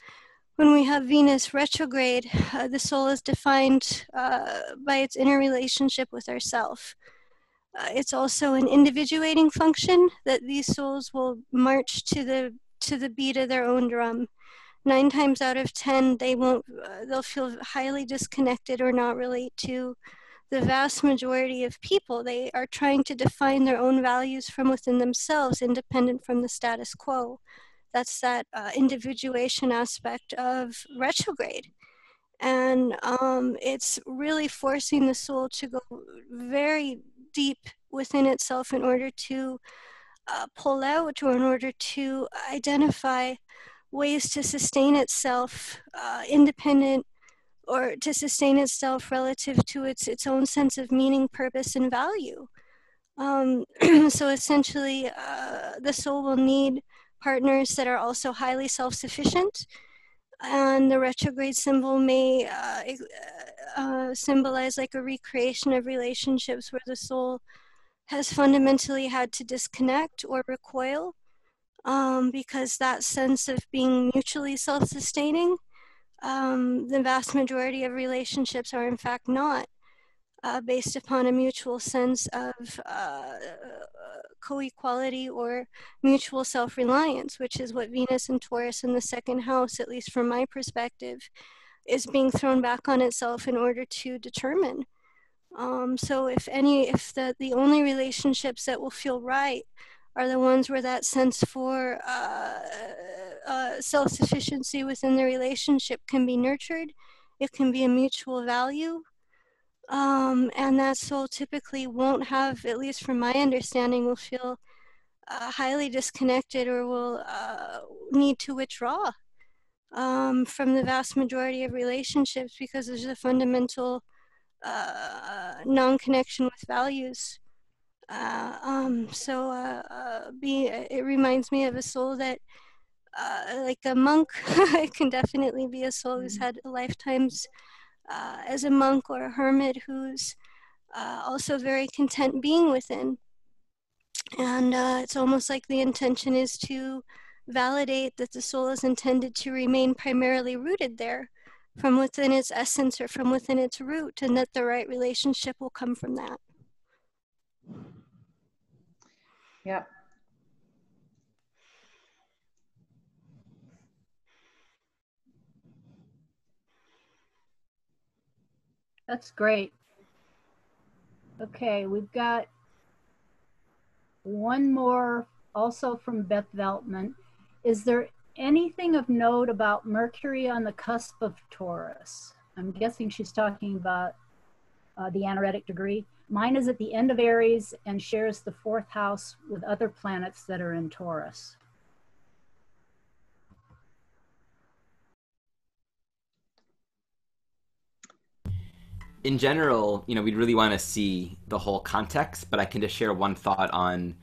Speaker 5: When we have Venus retrograde, the soul is defined by its inner relationship with ourself. It's also an individuating function that these souls will march to the beat of their own drum. 9 times out of 10, they'll feel highly disconnected or not relate to the vast majority of people. They are trying to define their own values from within themselves, independent from the status quo. That's that individuation aspect of retrograde. And it's really forcing the soul to go very deep within itself in order to pull out, or in order to identify ways to sustain itself independent, or to sustain itself relative to its own sense of meaning, purpose, and value. So essentially, the soul will need partners that are also highly self-sufficient, and the retrograde symbol may symbolize like a recreation of relationships where the soul has fundamentally had to disconnect or recoil, because that sense of being mutually self-sustaining, the vast majority of relationships are in fact not based upon a mutual sense of co-equality or mutual self-reliance, which is what Venus and Taurus in the second house, at least from my perspective, is being thrown back on itself in order to determine. So if the only relationships that will feel right are the ones where that sense for self-sufficiency within the relationship can be nurtured, it can be a mutual value, and that soul typically won't have, at least from my understanding, will feel highly disconnected or will need to withdraw from the vast majority of relationships because there's a fundamental non-connection with values. It reminds me of a soul that, like a monk, it can definitely be a soul who's had lifetimes as a monk or a hermit who's also very content being within. And it's almost like the intention is to validate that the soul is intended to remain primarily rooted there from within its essence or from within its root, and that the right relationship will come from that.
Speaker 1: Yep.
Speaker 8: That's great. Okay, we've got one more also from Beth Veltman. Is there anything of note about Mercury on the cusp of Taurus? I'm guessing she's talking about the anaretic degree. Mine is at the end of Aries and shares the 4th house with other planets that are in Taurus.
Speaker 3: In general, we'd really want to see the whole context, but I can just share one thought on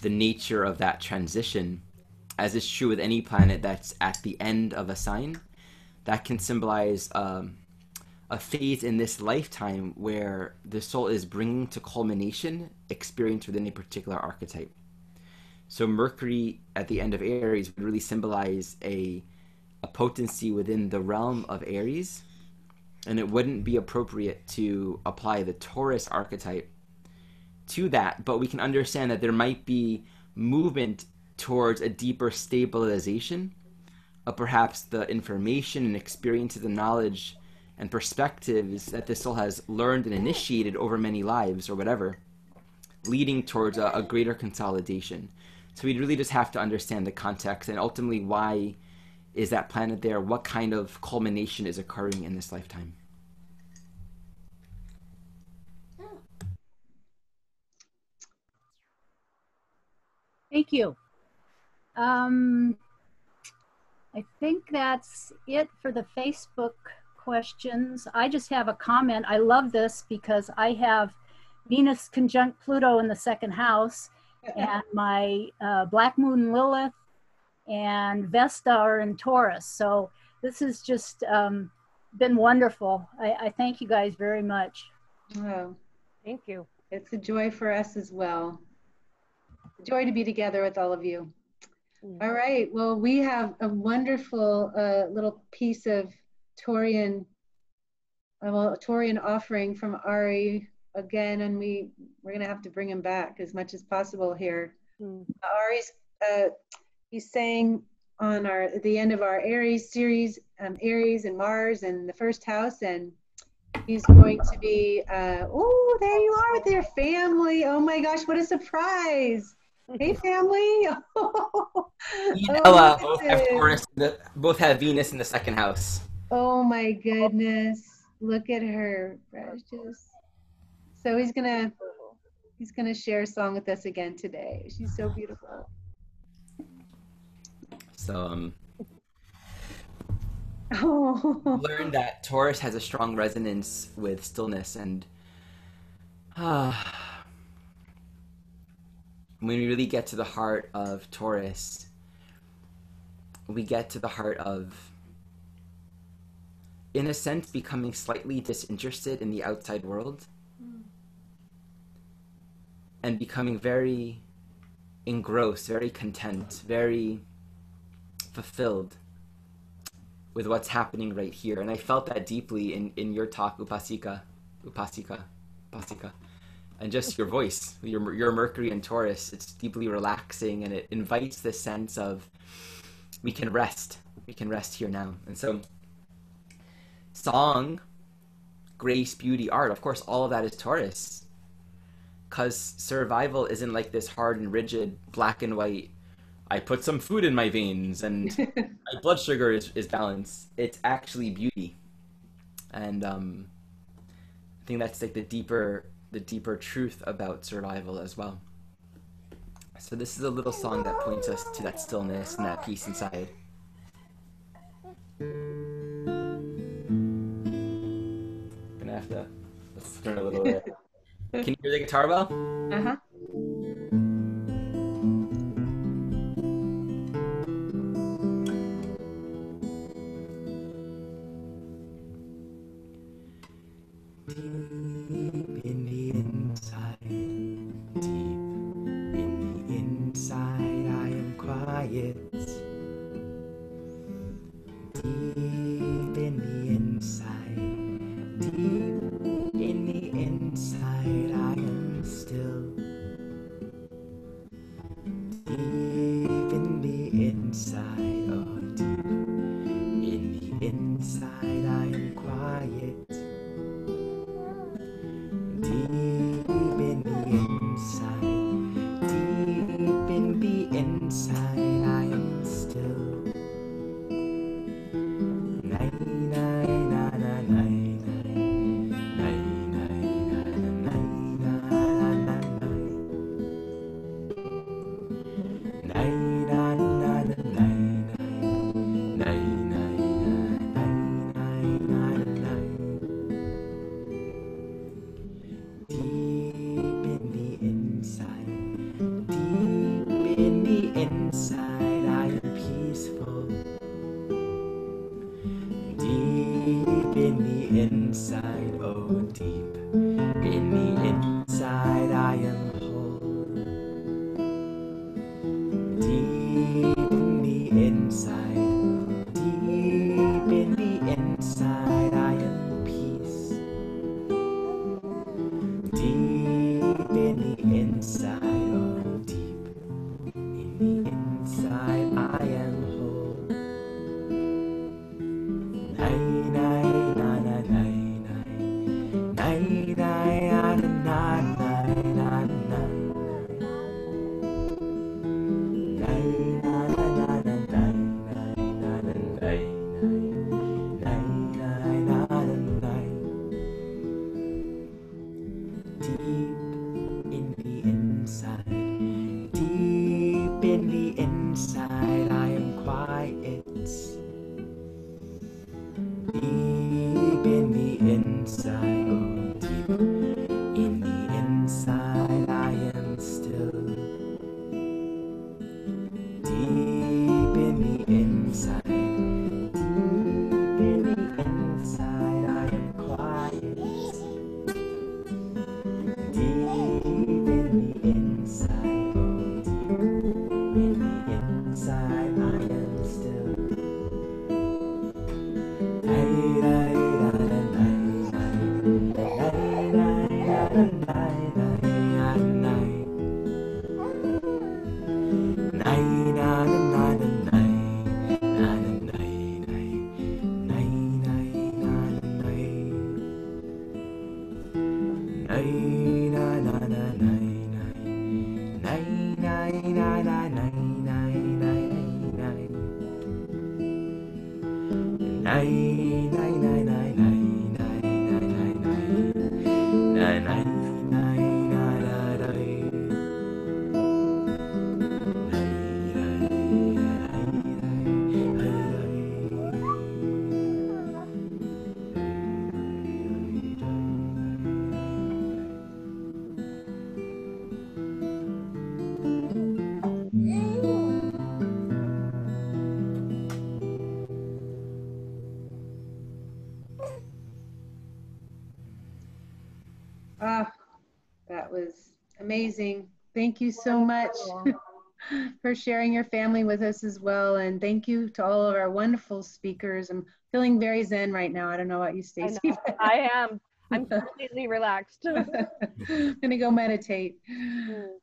Speaker 3: the nature of that transition. As is true with any planet that's at the end of a sign, that can symbolize a phase in this lifetime where the soul is bringing to culmination experience within a particular archetype. So Mercury at the end of Aries would really symbolize a potency within the realm of Aries, and it wouldn't be appropriate to apply the Taurus archetype to that, but we can understand that there might be movement towards a deeper stabilization of perhaps the information and experiences and knowledge and perspectives that the soul has learned and initiated over many lives or whatever, leading towards a greater consolidation. So we'd really just have to understand the context and ultimately why is that planet there, what kind of culmination is occurring in this lifetime.
Speaker 8: Thank you. I think that's it for the Facebook questions. I just have a comment. I love this because I have Venus conjunct Pluto in the 2nd house, and my Black Moon Lilith and Vesta are in Taurus. So this has just been wonderful. I thank you guys very much.
Speaker 1: Oh,
Speaker 2: Thank you.
Speaker 1: it's a joy for us as well. Joy to be together with all of you. All right. Well, we have a wonderful little piece of Torian offering from Ari again, and we're going to have to bring him back as much as possible here. Ari's he's saying on the end of our Aries series, Aries and Mars and the 1st house, and he's going to be oh, there you are with your family. Oh my gosh, what a surprise. Hey, family.
Speaker 3: Both have Venus in the 2nd house.
Speaker 1: Oh my goodness. Look at her. Precious. So he's gonna share a song with us again today. She's so beautiful.
Speaker 3: So
Speaker 1: oh.
Speaker 3: learned that Taurus has a strong resonance with stillness, and when we really get to the heart of Taurus, we get to the heart of, in a sense, becoming slightly disinterested in the outside world and becoming very engrossed, very content, very fulfilled with what's happening right here. And I felt that deeply in your talk, Upasika. And just your voice, your Mercury and Taurus, it's deeply relaxing, and it invites this sense of we can rest here now. And so song, grace, beauty, art, of course, all of that is Taurus, because survival isn't like this hard and rigid black and white, I put some food in my veins and my blood sugar is balanced. It's actually beauty. And I think that's like the deeper truth about survival as well. So this is a little song that points us to that stillness and that peace inside. Gonna have to, let's turn a little bit. Can you hear the guitar well?
Speaker 1: Uh-huh. That was amazing. Thank you so much for sharing your family with us as well. And thank you to all of our wonderful speakers. I'm feeling very zen right now. I don't know about you, Stacie.
Speaker 2: I am. I'm completely relaxed.
Speaker 1: I'm gonna go meditate.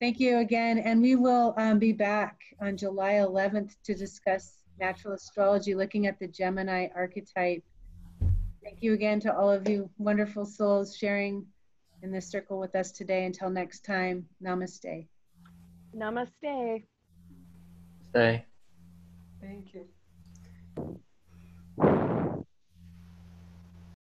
Speaker 1: Thank you again, and we will be back on July 11th to discuss natural astrology, looking at the Gemini archetype. Thank you again to all of you wonderful souls sharing in this circle with us today. Until next time, namaste.
Speaker 2: Namaste.
Speaker 6: Stay.
Speaker 4: Thank you.